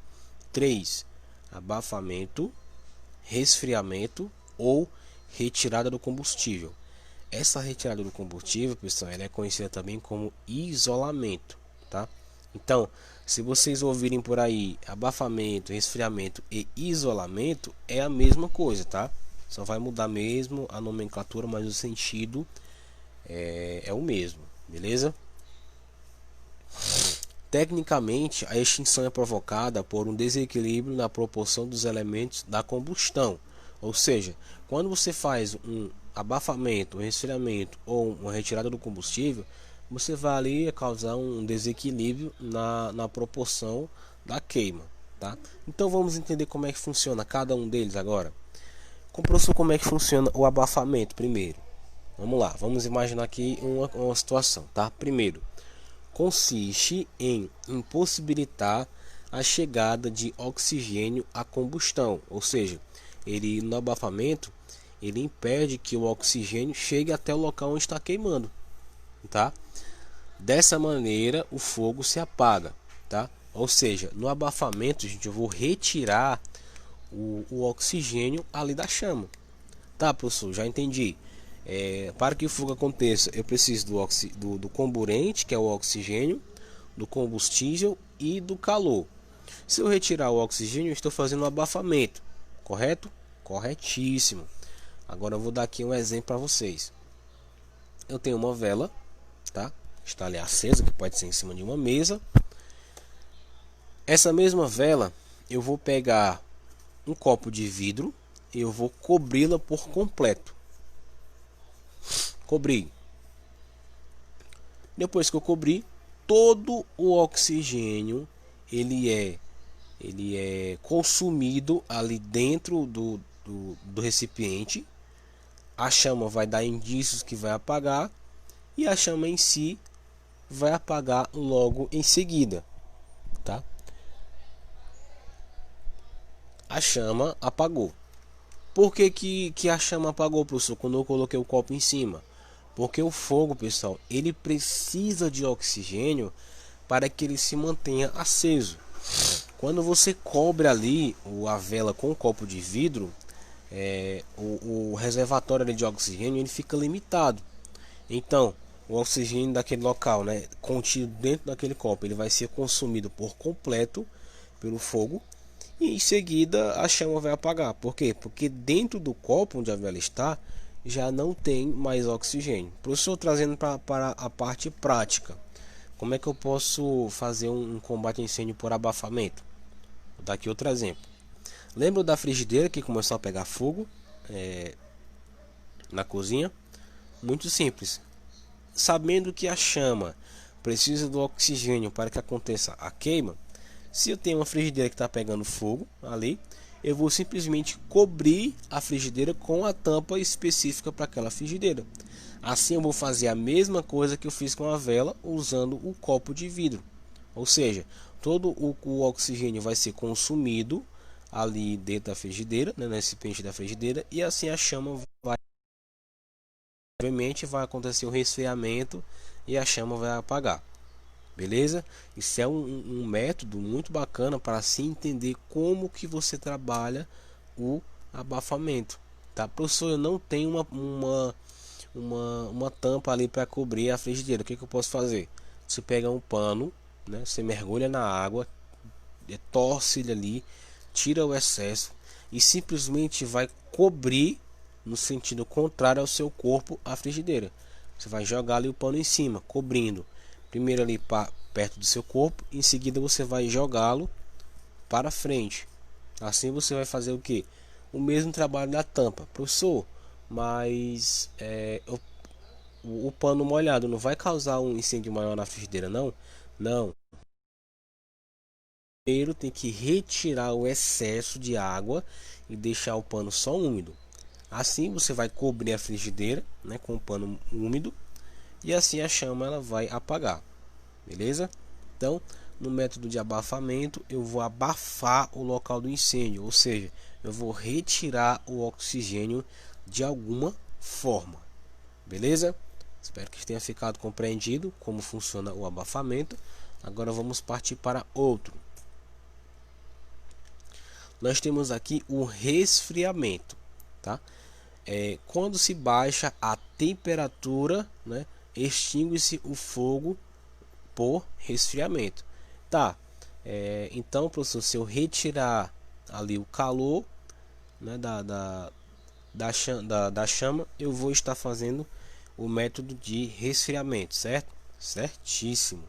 3. Abafamento, resfriamento ou retirada do combustível. Essa retirada do combustível, pessoal, ela é conhecida também como isolamento, tá? Então, se vocês ouvirem por aí abafamento, resfriamento e isolamento, é a mesma coisa, tá? Só vai mudar mesmo a nomenclatura, mas o sentido é o mesmo, beleza? Tecnicamente, a extinção é provocada por um desequilíbrio na proporção dos elementos da combustão. Ou seja, quando você faz um abafamento, um resfriamento ou uma retirada do combustível, você vai ali causar um desequilíbrio na proporção da queima, tá? Então vamos entender como é que funciona cada um deles agora. Professor, como é que funciona o abafamento primeiro? Vamos lá, vamos imaginar aqui uma situação, tá? Primeiro, consiste em impossibilitar a chegada de oxigênio à combustão, ou seja, ele no abafamento ele impede que o oxigênio chegue até o local onde está queimando, tá? Dessa maneira o fogo se apaga, tá? Ou seja, no abafamento, gente, eu vou retirar o oxigênio ali da chama, tá, professor? Já entendi. Para que o fogo aconteça, eu preciso do comburente, que é o oxigênio, do combustível e do calor. Se eu retirar o oxigênio, eu estou fazendo um abafamento, correto? Corretíssimo. Agora eu vou dar aqui um exemplo para vocês. Eu tenho uma vela, tá? Está ali acesa, que pode ser em cima de uma mesa. Essa mesma vela, eu vou pegar um copo de vidro e eu vou cobri-la por completo. Cobri. Depois que eu cobri, todo o oxigênio ele é consumido ali dentro do recipiente. A chama vai dar indícios que vai apagar e a chama em si vai apagar logo em seguida, tá? A chama apagou. Por que a chama apagou, professor, quando eu coloquei o copo em cima? Porque o fogo, pessoal, ele precisa de oxigênio para que ele se mantenha aceso. Quando você cobre ali a vela com um copo de vidro, o reservatório de oxigênio ele fica limitado. Então, o oxigênio daquele local, né, contido dentro daquele copo, ele vai ser consumido por completo pelo fogo e em seguida a chama vai apagar. Por quê? Porque dentro do copo onde a vela está já não tem mais oxigênio. Professor, trazendo para a parte prática, como é que eu posso fazer um combate a incêndio por abafamento? Vou dar aqui outro exemplo. Lembra da frigideira que começou a pegar fogo na cozinha? Muito simples. Sabendo que a chama precisa do oxigênio para que aconteça a queima, se eu tenho uma frigideira que está pegando fogo ali, eu vou simplesmente cobrir a frigideira com a tampa específica para aquela frigideira. Assim eu vou fazer a mesma coisa que eu fiz com a vela usando o copo de vidro. Ou seja, todo o oxigênio vai ser consumido ali dentro da frigideira, né, nesse pente da frigideira, e assim a chama vai, obviamente, vai acontecer o resfriamento e a chama vai apagar. Beleza? Isso é um método muito bacana para se entender como que você trabalha o abafamento, tá? Professor, eu não tenho uma tampa ali para cobrir a frigideira. O que eu posso fazer? Você pega um pano, né? Você mergulha na água, torce ele ali, tira o excesso e simplesmente vai cobrir no sentido contrário ao seu corpo, a frigideira. Você vai jogar ali o pano em cima, cobrindo. Primeiro ali perto do seu corpo, em seguida você vai jogá-lo para frente. Assim você vai fazer o que? O mesmo trabalho da tampa, professor. Mas o pano molhado não vai causar um incêndio maior na frigideira, não? Não. Primeiro tem que retirar o excesso de água e deixar o pano só úmido. Assim você vai cobrir a frigideira, né, com o pano úmido, e assim a chama ela vai apagar. Beleza? Então, no método de abafamento, eu vou abafar o local do incêndio, ou seja, eu vou retirar o oxigênio de alguma forma. Beleza? Espero que tenha ficado compreendido como funciona o abafamento. Agora vamos partir para outro. Nós temos aqui o resfriamento, tá? Quando se baixa a temperatura, né, extingue-se o fogo por resfriamento, tá? Então, professor, se eu retirar ali o calor, né, da chama, eu vou estar fazendo o método de resfriamento, certo? Certíssimo.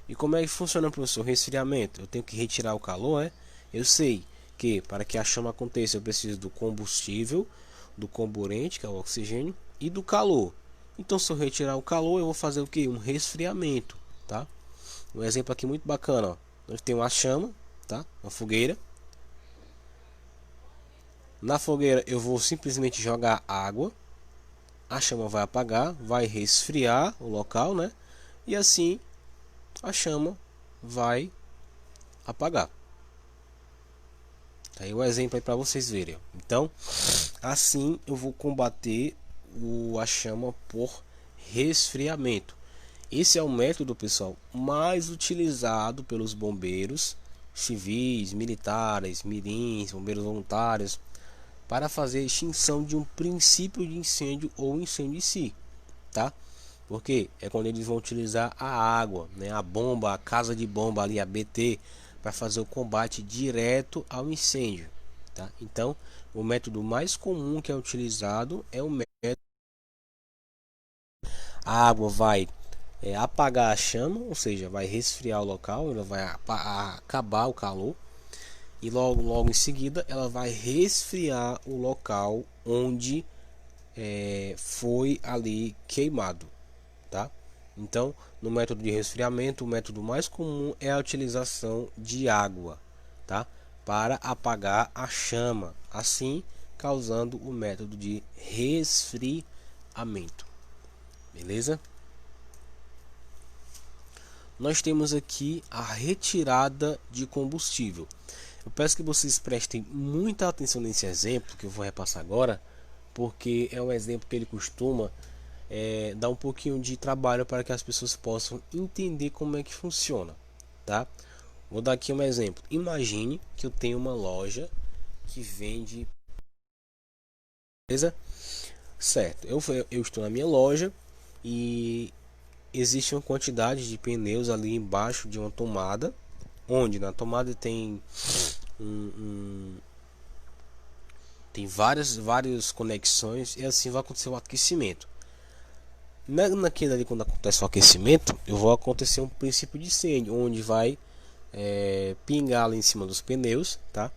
E como é que funciona, professor, o resfriamento? Eu tenho que retirar o calor, Eu sei que para que a chama aconteça eu preciso do combustível, do comburente, que é o oxigênio, e do calor. Então, se eu retirar o calor, eu vou fazer o que? Um resfriamento, tá? Um exemplo aqui muito bacana, ó. Nós temos uma chama, tá? Uma fogueira. Na fogueira eu vou simplesmente jogar água. A chama vai apagar, vai resfriar o local, né? E assim a chama vai apagar. Tá aí o exemplo aí para vocês verem. Então, assim eu vou combater a chama por resfriamento. Esse é o método, pessoal, mais utilizado pelos bombeiros civis, militares, mirins, bombeiros voluntários, para fazer a extinção de um princípio de incêndio ou incêndio em si, tá? Porque é quando eles vão utilizar a água, né, a bomba, a casa de bomba ali, a BT, para fazer o combate direto ao incêndio, tá? Então, o método mais comum que é utilizado é o método. A água vai apagar a chama, ou seja, vai resfriar o local, ela vai acabar o calor, e logo em seguida ela vai resfriar o local onde foi ali queimado, tá? Então, no método de resfriamento, o método mais comum é a utilização de água, tá? Para apagar a chama, assim causando o método de resfriamento. Beleza? Nós temos aqui a retirada de combustível. Eu peço que vocês prestem muita atenção nesse exemplo que eu vou repassar agora, porque é um exemplo que ele costuma dar um pouquinho de trabalho para que as pessoas possam entender como é que funciona, tá? Vou dar aqui um exemplo. Imagine que eu tenho uma loja que vende, beleza? Certo, eu estou na minha loja e existe uma quantidade de pneus ali embaixo de uma tomada, onde na tomada tem tem várias conexões, e assim vai acontecer o aquecimento. Naquilo ali, quando acontece o aquecimento, eu vou acontecer um princípio de incêndio, onde vai pingar ali em cima dos pneus, tá?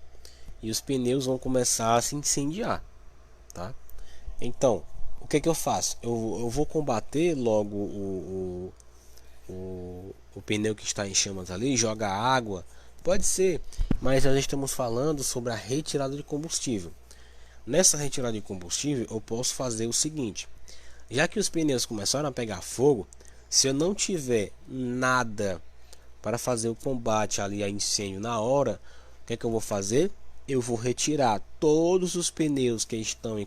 E os pneus vão começar a se incendiar, tá? Então, o que eu faço? Eu vou combater logo o pneu que está em chamas ali, joga água, pode ser, mas nós estamos falando sobre a retirada de combustível. Nessa retirada de combustível, eu posso fazer o seguinte: já que os pneus começaram a pegar fogo, se eu não tiver nada para fazer o combate ali a incêndio na hora, o que é que eu vou fazer? Eu vou retirar todos os pneus que estão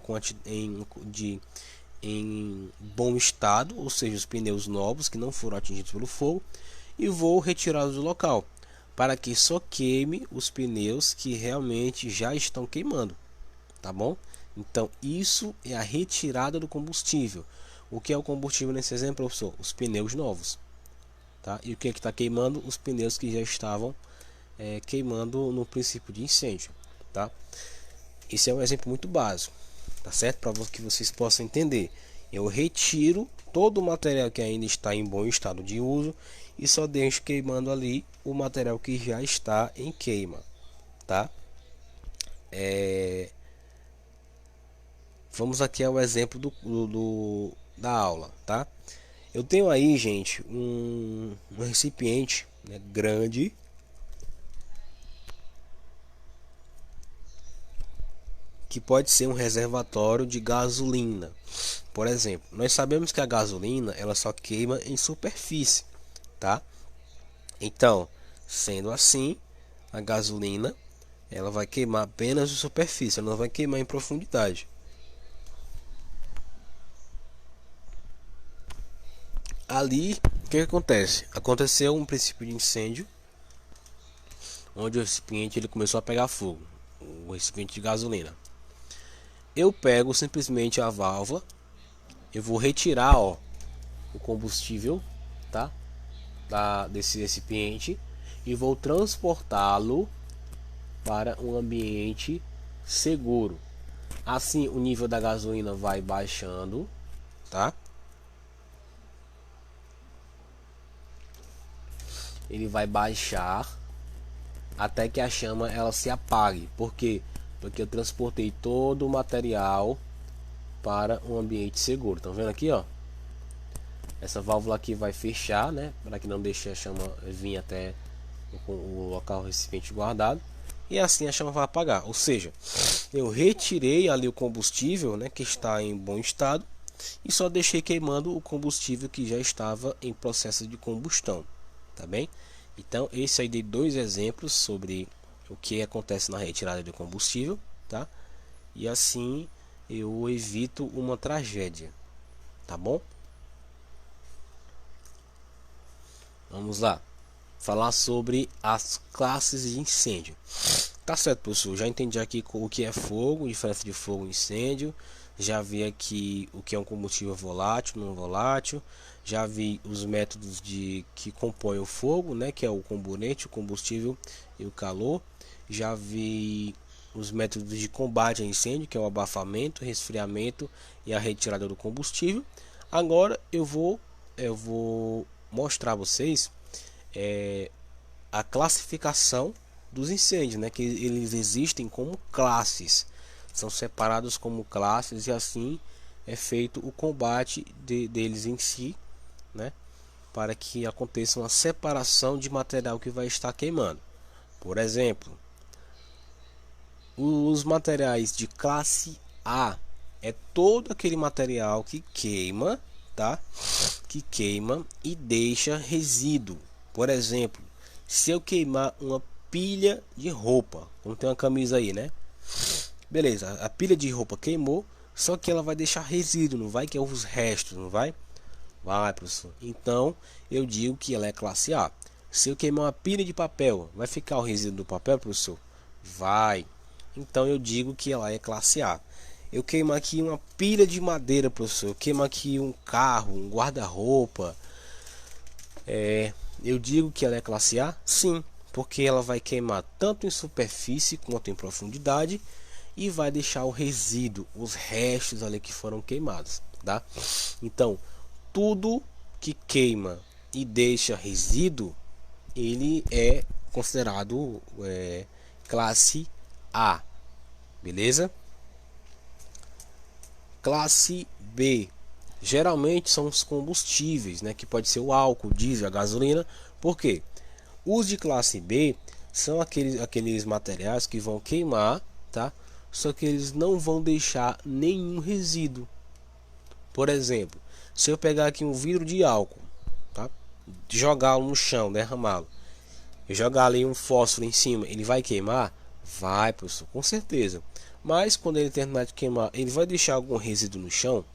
em bom estado, ou seja, os pneus novos que não foram atingidos pelo fogo, e vou retirá-los do local, para que só queime os pneus que realmente já estão queimando, tá bom? Então isso é a retirada do combustível. O que é o combustível nesse exemplo, professor? Os pneus novos, tá? E o que é que está queimando? Os pneus que já estavam queimando no princípio de incêndio, tá? Esse é um exemplo muito básico. tá certo? Para que vocês possam entender. Eu retiro todo o material que ainda está em bom estado de uso e só deixo queimando ali o material que já está em queima, tá? Vamos aqui ao exemplo da aula, tá? Eu tenho aí, gente, um recipiente, né, grande, que pode ser um reservatório de gasolina. Por exemplo, nós sabemos que a gasolina ela só queima em superfície, tá? Então, sendo assim, a gasolina ela vai queimar apenas em superfície, ela não vai queimar em profundidade. Ali, o que acontece? Aconteceu um princípio de incêndio, onde o recipiente ele começou a pegar fogo, o recipiente de gasolina. Eu pego simplesmente a válvula, eu vou retirar, ó, o combustível, tá? Desse recipiente e vou transportá-lo para um ambiente seguro. Assim, o nível da gasolina vai baixando, tá? Ele vai baixar até que a chama ela se apague. Por quê? Porque eu transportei todo o material para um ambiente seguro. Estão vendo aqui, ó? Essa válvula aqui vai fechar, né? Para que não deixe a chama vir até o local recipiente guardado. E assim a chama vai apagar. Ou seja, eu retirei ali o combustível, né, que está em bom estado, e só deixei queimando o combustível que já estava em processo de combustão. Tá bem? Então, esse aí dei dois exemplos sobre o que acontece na retirada de combustível, tá? E assim eu evito uma tragédia, tá bom? Vamos lá, falar sobre as classes de incêndio. Tá certo, professor, já entendi aqui o que é fogo, diferença de fogo e incêndio. Já vi aqui o que é um combustível volátil, não volátil. Já vi os métodos que compõem o fogo, né, que é o componente, o combustível e o calor. Já vi os métodos de combate a incêndio, que é o abafamento, resfriamento e a retirada do combustível. Agora eu vou mostrar a vocês a classificação dos incêndios, né, que eles existem como classes, são separados como classes e assim é feito o combate deles em si, né, para que aconteça uma separação de material que vai estar queimando. Por exemplo, os materiais de classe A é todo aquele material que queima, tá? Que queima e deixa resíduo. Por exemplo, se eu queimar uma pilha de roupa, como tem uma camisa aí, né? Beleza, a pilha de roupa queimou, só que ela vai deixar resíduo, não vai, que é os restos, não vai? Vai, professor. Então, eu digo que ela é classe A. Se eu queimar uma pilha de papel, vai ficar o resíduo do papel, professor? Vai. Então, eu digo que ela é classe A. Eu queimo aqui uma pilha de madeira, professor. Eu queimo aqui um carro, um guarda-roupa. Eu digo que ela é classe A? Sim, porque ela vai queimar tanto em superfície quanto em profundidade e vai deixar o resíduo, os restos ali que foram queimados, tá? Então, tudo que queima e deixa resíduo, ele é considerado classe A, beleza? Classe B geralmente são os combustíveis, né, que pode ser o álcool, diesel, a gasolina. Por quê? Os de classe B são aqueles materiais que vão queimar, tá? Só que eles não vão deixar nenhum resíduo. Por exemplo, se eu pegar aqui um vidro de álcool, tá? Jogá-lo no chão, derramá-lo, e jogar ali um fósforo em cima, ele vai queimar? Vai, professor, com certeza. Mas quando ele terminar de queimar, ele vai deixar algum resíduo no chão?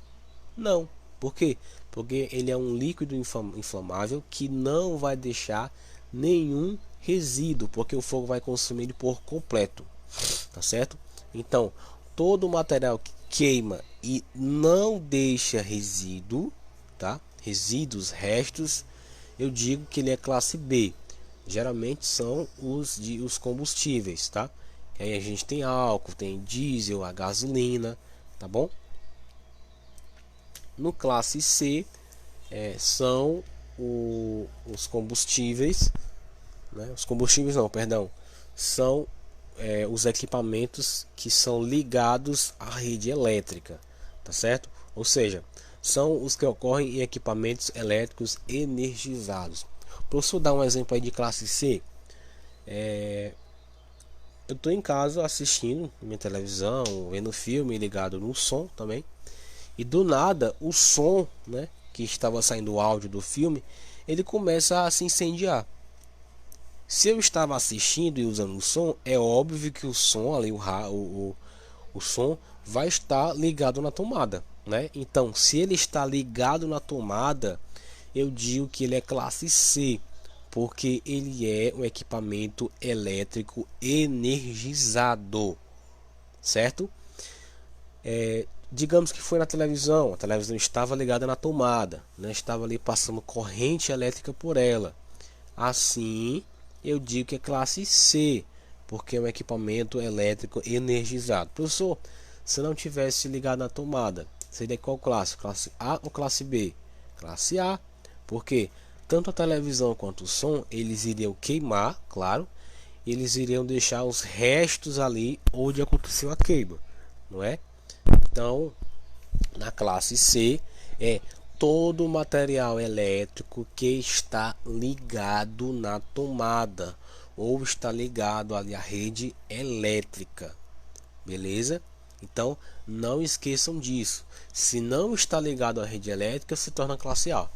Não. Por quê? Porque ele é um líquido inflamável que não vai deixar nenhum resíduo, porque o fogo vai consumir ele por completo, tá certo? Então, todo material que queima e não deixa resíduo, tá? Resíduos, restos, eu digo que ele é classe B. Geralmente são os combustíveis, tá? Aí a gente tem álcool, tem diesel, a gasolina, tá bom? No classe C são os combustíveis, né? Os combustíveis não, perdão, são os equipamentos que são ligados à rede elétrica, tá certo? Ou seja, são os que ocorrem em equipamentos elétricos energizados. Professor, dar um exemplo aí de classe C. Eu estou em casa assistindo minha televisão, vendo filme, ligado no som também, e do nada o som, né, que estava saindo o áudio do filme, ele começa a se incendiar. Se eu estava assistindo e usando o som, é óbvio que o som ali, o som vai estar ligado na tomada, né? Então, se ele está ligado na tomada, eu digo que ele é classe C, porque ele é um equipamento elétrico energizado, certo? Digamos que foi na televisão, a televisão estava ligada na tomada, né? Estava ali passando corrente elétrica por ela. Assim, eu digo que é classe C, porque é um equipamento elétrico energizado. Professor, se não tivesse ligado na tomada, seria qual classe? Classe A ou classe B? Classe A, porque tanto a televisão quanto o som, eles iriam queimar, claro, eles iriam deixar os restos ali onde aconteceu a queima, não é? Então, na classe C é todo o material elétrico que está ligado na tomada ou está ligado ali à rede elétrica, beleza? Então não esqueçam disso. Se não está ligado à rede elétrica, se torna classe A.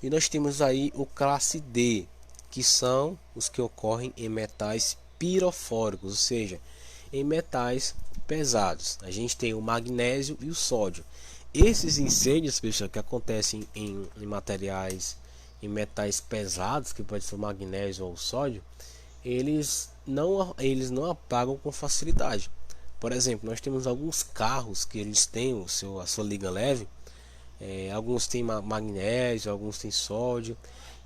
E nós temos aí o classe D, que são os que ocorrem em metais pirofóricos, ou seja, em metais pesados. A gente tem o magnésio e o sódio. Esses incêndios, pessoal, que acontecem em materiais, em metais pesados, que pode ser o magnésio ou o sódio, eles não apagam com facilidade. Por exemplo, nós temos alguns carros que eles têm a sua liga leve, alguns têm magnésio, alguns têm sódio,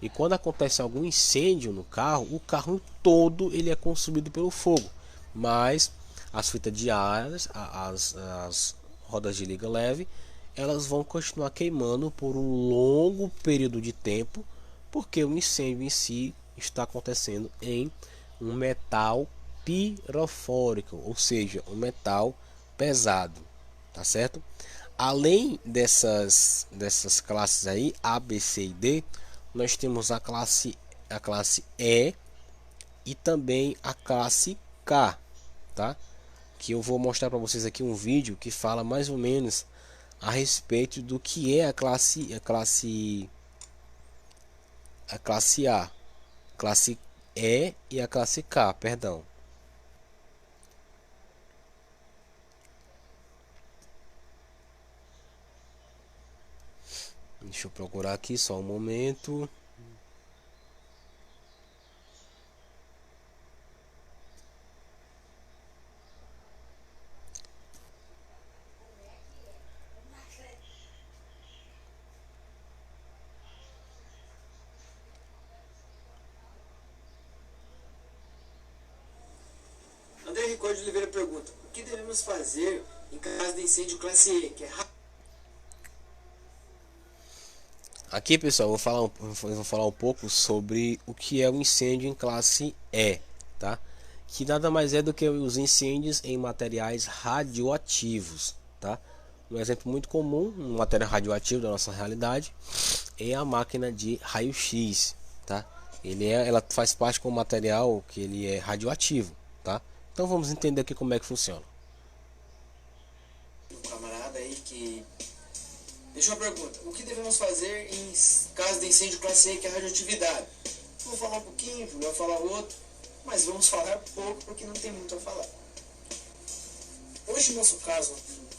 e quando acontece algum incêndio no carro, o carro todo ele é consumido pelo fogo, mas as fitas de ar, as rodas de liga leve, elas vão continuar queimando por um longo período de tempo, porque o incêndio em si está acontecendo em um metal pirofórico, ou seja, um metal pesado, tá certo? Além dessas classes aí, A, B, C e D, nós temos a classe E e também a classe K, tá? Que eu vou mostrar para vocês aqui um vídeo que fala mais ou menos a respeito do que é a classe A, classe E e a classe K, perdão. Deixa eu procurar aqui só um momento. André Ricardo de Oliveira pergunta: o que devemos fazer em caso de incêndio classe E, que é Aqui, pessoal, eu vou falar um pouco sobre o que é o incêndio em classe E, tá? Que nada mais é do que os incêndios em materiais radioativos, tá? Um exemplo muito comum, um material radioativo da nossa realidade, é a máquina de raio-x, tá? Ela faz parte com um material que ele é radioativo, tá? Então vamos entender aqui como é que funciona. um camarada aí que deixou uma pergunta: o que devemos fazer em caso de incêndio classe E, que é radioatividade? Vou falar um pouquinho, vou falar outro, mas vamos falar pouco porque não tem muito a falar. Hoje, no nosso caso,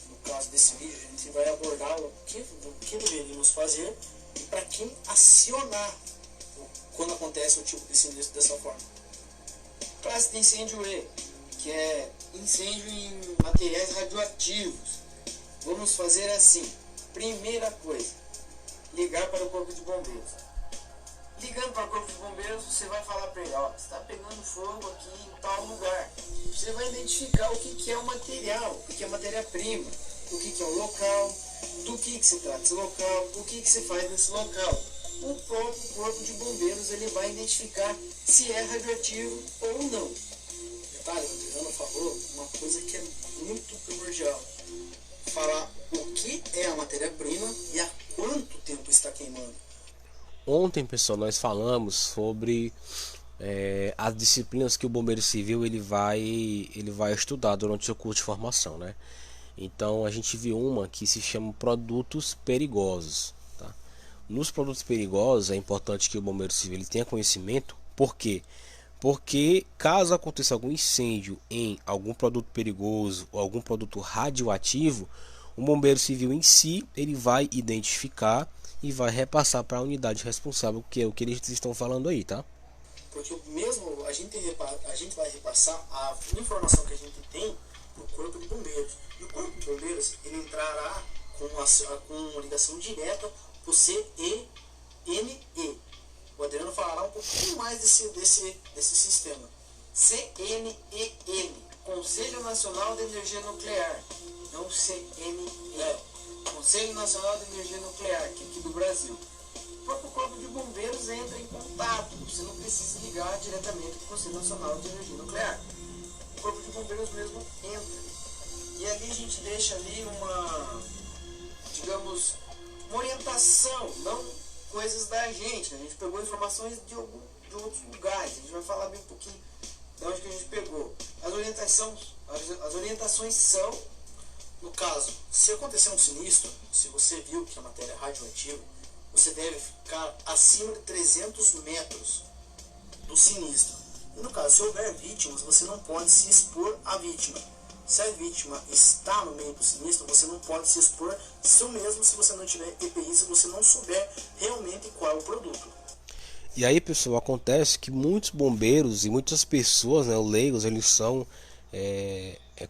no caso desse vídeo, a gente vai abordar o que deveríamos fazer e para quem acionar quando acontece um tipo de sinistro dessa forma. Classe de incêndio E, que é incêndio em materiais radioativos. Vamos fazer assim: primeira coisa, ligar para o corpo de bombeiros. Ligando para o corpo de bombeiros, você vai falar para ele, ó, está pegando fogo aqui em tal lugar. Você vai identificar o que é o material, o que é a matéria-prima, o que é o local, do que se trata esse local, o que se faz nesse local. O próprio corpo de bombeiros ele vai identificar se é radioativo ou não. Detalhe, o Adriano falou uma coisa que é muito primordial. Falar o que é a matéria-prima e há quanto tempo está queimando. Ontem, pessoal, nós falamos sobre as disciplinas que o bombeiro civil ele vai estudar durante o seu curso de formação, né? Então a gente viu uma que se chama produtos perigosos, tá? Nos produtos perigosos é importante que o bombeiro civil ele tenha conhecimento. Por quê? Porque caso aconteça algum incêndio em algum produto perigoso ou algum produto radioativo, o bombeiro civil em si ele vai identificar e vai repassar para a unidade responsável, que é o que eles estão falando aí, tá? Porque mesmo a gente vai repassar a informação que a gente tem para o corpo de bombeiros. E o corpo de bombeiros ele entrará com ligação direta para o CENE. O Adriano falará um pouquinho mais desse sistema. CNEN, Conselho Nacional de Energia Nuclear, não CNE, Conselho Nacional de Energia Nuclear, que é aqui do Brasil. O próprio corpo de bombeiros entra em contato, você não precisa ligar diretamente para o Conselho Nacional de Energia Nuclear. O corpo de bombeiros mesmo entra. E ali a gente deixa ali uma orientação, não coisas da gente. A gente pegou informações de outros lugares. A gente vai falar bem um pouquinho de onde que a gente pegou. As orientações são, no caso, se acontecer um sinistro, se você viu que a matéria é radioativa, você deve ficar acima de 300 metros do sinistro. E no caso, se houver vítimas, você não pode se expor à vítima. Se a vítima está no meio do sinistro, você não pode se expor, mesmo se você não tiver EPI, se você não souber realmente qual é o produto. E aí, pessoal, acontece que muitos bombeiros e muitas pessoas, né, os leigos, eles são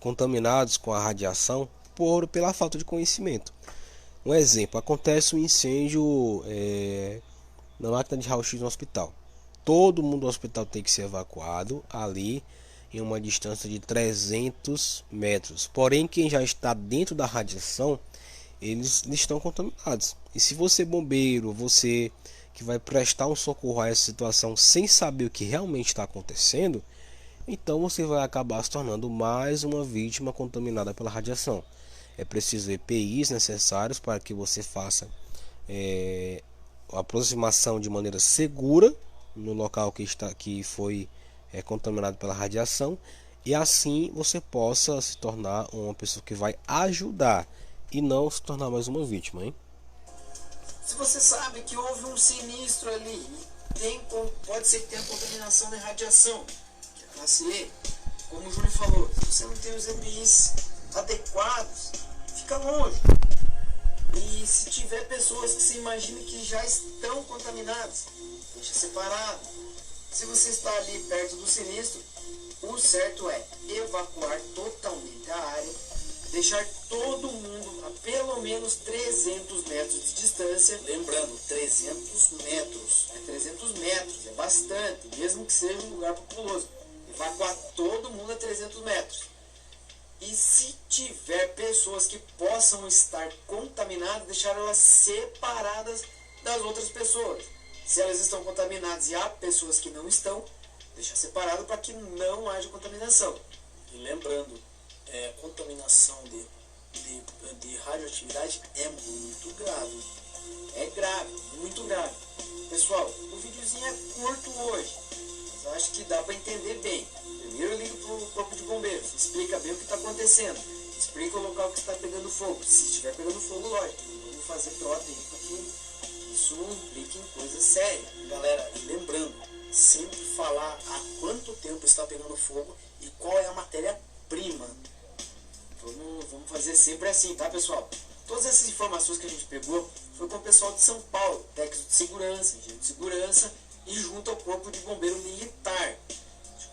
contaminados com a radiação pela falta de conhecimento. Um exemplo, acontece um incêndio na máquina de raio-x no hospital. Todo mundo do hospital tem que ser evacuado ali em uma distância de 300 metros. Porém, quem já está dentro da radiação, eles estão contaminados. E se você bombeiro, você que vai prestar um socorro a essa situação sem saber o que realmente está acontecendo, então você vai acabar se tornando mais uma vítima contaminada pela radiação. É preciso EPIs necessários para que você faça a aproximação de maneira segura no local que foi contaminado pela radiação, e assim você possa se tornar uma pessoa que vai ajudar e não se tornar mais uma vítima, hein? Se você sabe que houve um sinistro ali, pode ser que tenha contaminação de radiação, que é a classe E, como o Júlio falou, se você não tem os EPIs adequados, fica longe. E se tiver pessoas que se imaginem que já estão contaminadas, deixa separado. Se você está ali perto do sinistro, o certo é evacuar totalmente a área, deixar todo mundo a pelo menos 300 metros de distância. Lembrando, 300 metros. É 300 metros, é bastante, mesmo que seja um lugar populoso. Evacuar todo mundo a 300 metros. E se tiver pessoas que possam estar contaminadas, deixar elas separadas das outras pessoas. Se elas estão contaminadas e há pessoas que não estão, deixar separado para que não haja contaminação. E lembrando, contaminação de radioatividade é muito grave. É grave, muito grave. Pessoal, o videozinho é curto hoje, mas eu acho que dá para entender bem. Primeiro eu ligo para o corpo de bombeiros, explica bem o que está acontecendo, explica o local que está pegando fogo. Se estiver pegando fogo, lógico, vamos fazer trote aí, porque isso implica em coisa séria. Galera, lembrando, sempre falar há quanto tempo está pegando fogo e qual é a matéria-prima. Vamos fazer sempre assim, tá, pessoal? Todas essas informações que a gente pegou foi com o pessoal de São Paulo, técnico de segurança, engenheiro de segurança e junto ao corpo de bombeiro militar.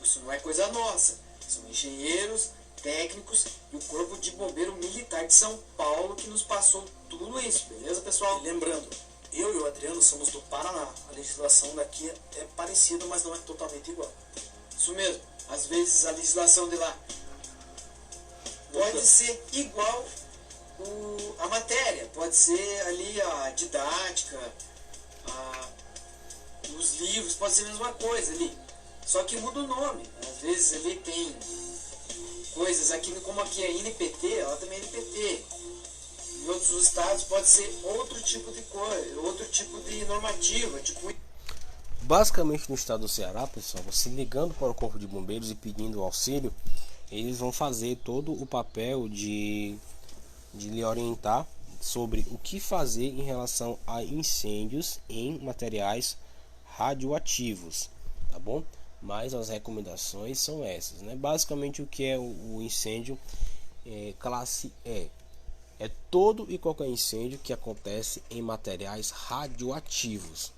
Isso não é coisa nossa, são engenheiros, técnicos e o corpo de bombeiro militar de São Paulo que nos passou tudo isso, beleza, pessoal? E lembrando, eu e o Adriano somos do Paraná. A legislação daqui é parecida, mas não é totalmente igual. Isso mesmo. Às vezes a legislação de lá pode ser igual a matéria, pode ser ali a didática, os livros, pode ser a mesma coisa ali. Só que muda o nome. Às vezes ali tem coisas aqui, como aqui é NPT, ela também é NPT. Em outros estados pode ser outro tipo de coisa, outro tipo de normativa, tipo... Basicamente no estado do Ceará, pessoal, você ligando para o Corpo de Bombeiros e pedindo auxílio, eles vão fazer todo o papel de lhe orientar sobre o que fazer em relação a incêndios em materiais radioativos, tá bom? Mas as recomendações são essas, né? Basicamente o que é o incêndio classe E? É todo e qualquer incêndio que acontece em materiais radioativos,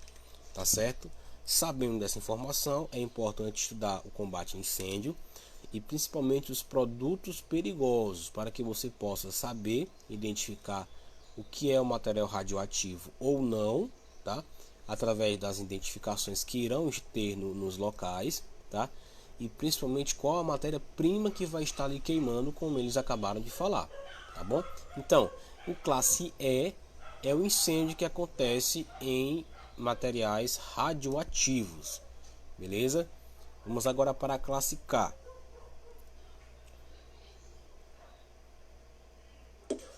tá certo? Sabendo dessa informação, é importante estudar o combate a incêndio e principalmente os produtos perigosos, para que você possa saber identificar o que é o material radioativo ou não, tá? Através das identificações que irão ter nos locais, tá? E principalmente qual a matéria-prima que vai estar ali queimando, como eles acabaram de falar, tá bom? Então, o classe E é o incêndio que acontece em materiais radioativos, beleza? Vamos agora para a classe K.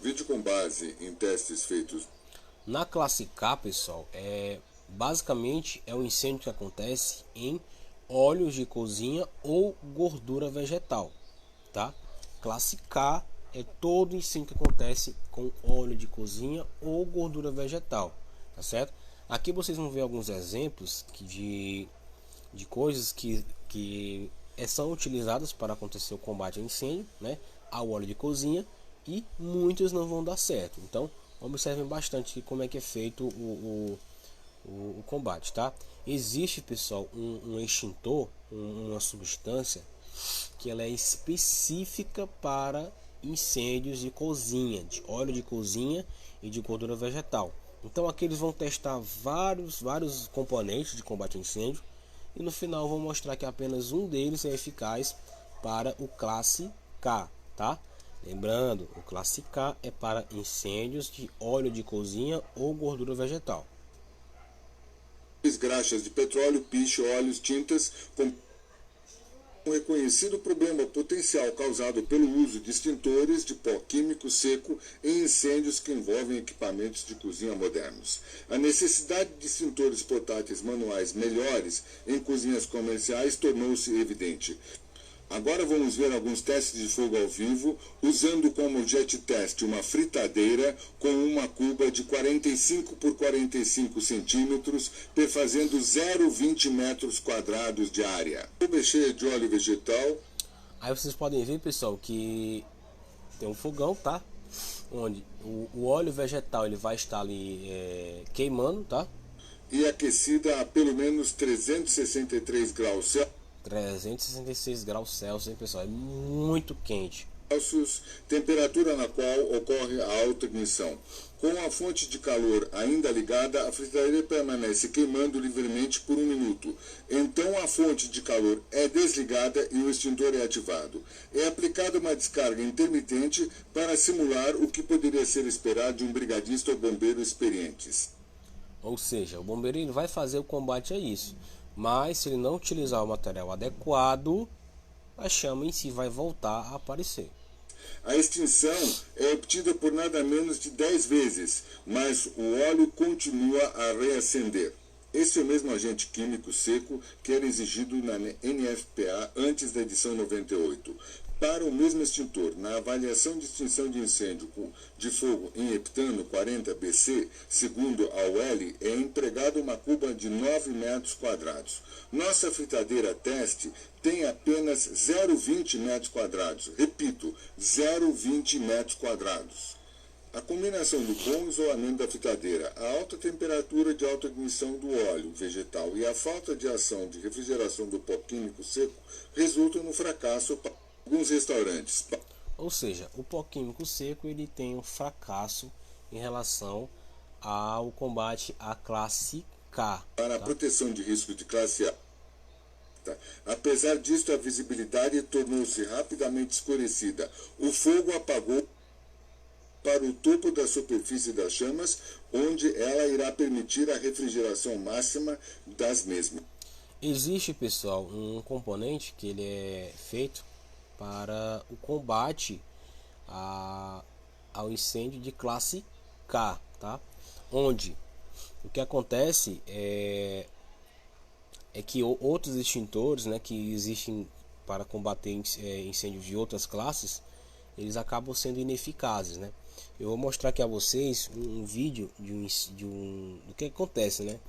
Vídeo com base em testes feitos. Na classe K, pessoal, basicamente é um incêndio que acontece em óleos de cozinha ou gordura vegetal, tá? Classe K é todo incêndio que acontece com óleo de cozinha ou gordura vegetal, tá certo? Aqui vocês vão ver alguns exemplos de coisas que são utilizadas para acontecer o combate a incêndio, né? Ao óleo de cozinha, e muitos não vão dar certo. Então observem bastante como é que é feito o combate, tá? Existe, pessoal, um extintor, uma substância que ela é específica para incêndios de cozinha, de óleo de cozinha e de gordura vegetal. Então aqui eles vão testar vários componentes de combate a incêndio e no final vão mostrar que apenas um deles é eficaz para o classe K, tá? Lembrando, o classe K é para incêndios de óleo de cozinha ou gordura vegetal. Graxas de petróleo, piche, óleos, tintas, com um reconhecido problema potencial causado pelo uso de extintores de pó químico seco em incêndios que envolvem equipamentos de cozinha modernos. A necessidade de extintores portáteis manuais melhores em cozinhas comerciais tornou-se evidente. Agora vamos ver alguns testes de fogo ao vivo, usando como jet test uma fritadeira com uma cuba de 45 por 45 centímetros, perfazendo 0,20 metros quadrados de área. Cuba cheia de óleo vegetal. Aí vocês podem ver, pessoal, que tem um fogão, tá? Onde o óleo vegetal ele vai estar ali queimando, tá? E aquecida a pelo menos 363 graus Celsius. 366 graus Celsius, hein, pessoal? É muito quente. Temperatura na qual ocorre a alta ignição. Com a fonte de calor ainda ligada, a fritadeira permanece queimando livremente por 1 minuto. Então a fonte de calor é desligada e o extintor é ativado. É aplicada uma descarga intermitente para simular o que poderia ser esperado de um brigadista ou bombeiro experientes. Ou seja, o bombeiro ele vai fazer o combate a isso. Mas se ele não utilizar o material adequado, a chama em si vai voltar a aparecer. A extinção é obtida por nada menos de 10 vezes, mas o óleo continua a reacender. Esse é o mesmo agente químico seco que era exigido na NFPA antes da edição 98. Para o mesmo extintor, na avaliação de extinção de incêndio de fogo em heptano 40 BC, segundo a UL, é empregada uma cuba de 9 metros quadrados. Nossa fritadeira teste tem apenas 0,20 metros quadrados. Repito, 0,20 metros quadrados. A combinação do bom isolamento da fritadeira, a alta temperatura de alta ignição do óleo vegetal e a falta de ação de refrigeração do pó químico seco resultam no fracasso para alguns restaurantes. Ou seja, o pó químico seco ele tem um fracasso em relação ao combate à classe K. Para a proteção de risco de classe A. Apesar disso, a visibilidade tornou-se rapidamente escurecida. O fogo apagou para o topo da superfície das chamas, onde ela irá permitir a refrigeração máxima das mesmas. Existe, pessoal, um componente que ele é feito para o combate ao incêndio de classe K, tá? Onde o que acontece é que outros extintores, né, que existem para combater incêndios de outras classes, eles acabam sendo ineficazes, né? Eu vou mostrar aqui a vocês um vídeo do que acontece, né,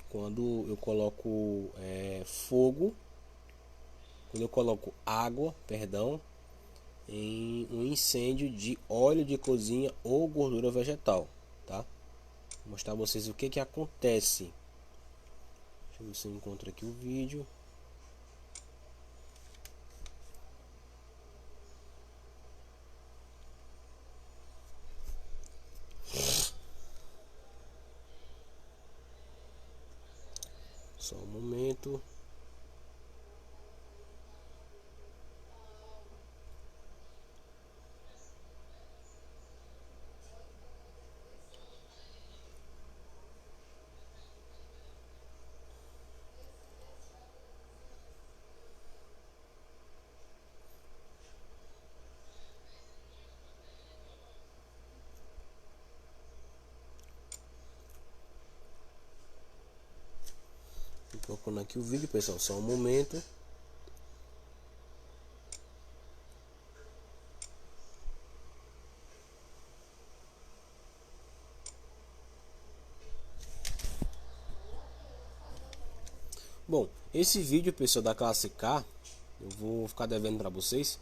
quando eu coloco água, em um incêndio de óleo de cozinha ou gordura vegetal, tá? Vou mostrar a vocês o que acontece. Deixa eu ver se eu encontro aqui o vídeo. Só um momento. Procurando aqui o vídeo, pessoal, só um momento. Bom, esse vídeo, pessoal, da classe K, eu vou ficar devendo para vocês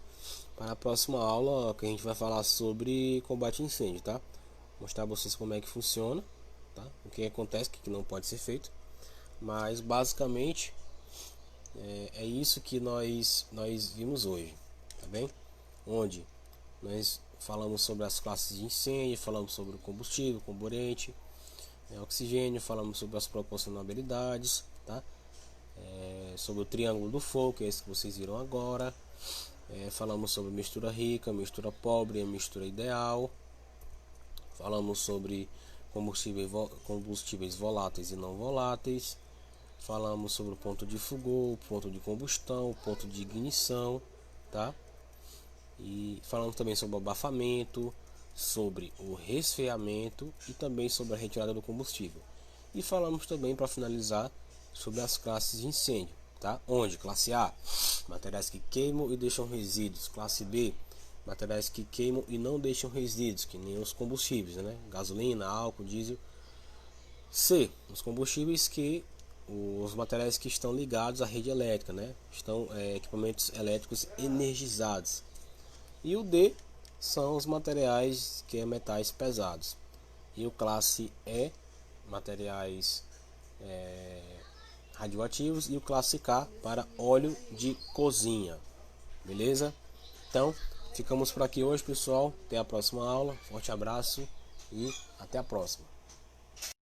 para a próxima aula, que a gente vai falar sobre combate a incêndio, tá? Mostrar a vocês como é que funciona, tá? O que acontece, o que não pode ser feito. Mas basicamente é isso que nós vimos hoje, tá bem? Onde nós falamos sobre as classes de incêndio, falamos sobre o combustível, comburente, oxigênio, falamos sobre as proporcionalidades, tá? Sobre o triângulo do fogo, que é esse que vocês viram agora. Falamos sobre mistura rica, mistura pobre, a mistura ideal. Falamos sobre combustíveis voláteis e não voláteis. Falamos sobre o ponto de fogo, o ponto de combustão, o ponto de ignição, tá? E falamos também sobre o abafamento, sobre o resfriamento e também sobre a retirada do combustível. E falamos também, para finalizar, sobre as classes de incêndio, tá? Onde classe A, materiais que queimam e deixam resíduos. Classe B, materiais que queimam e não deixam resíduos, que nem os combustíveis, né? Gasolina, álcool, diesel. C, os combustíveis os materiais que estão ligados à rede elétrica, né? Estão equipamentos elétricos energizados. E o D são os materiais que é metais pesados. E o classe E, materiais radioativos, e o classe K para óleo de cozinha. Beleza? Então, ficamos por aqui hoje, pessoal. Até a próxima aula. Forte abraço e até a próxima.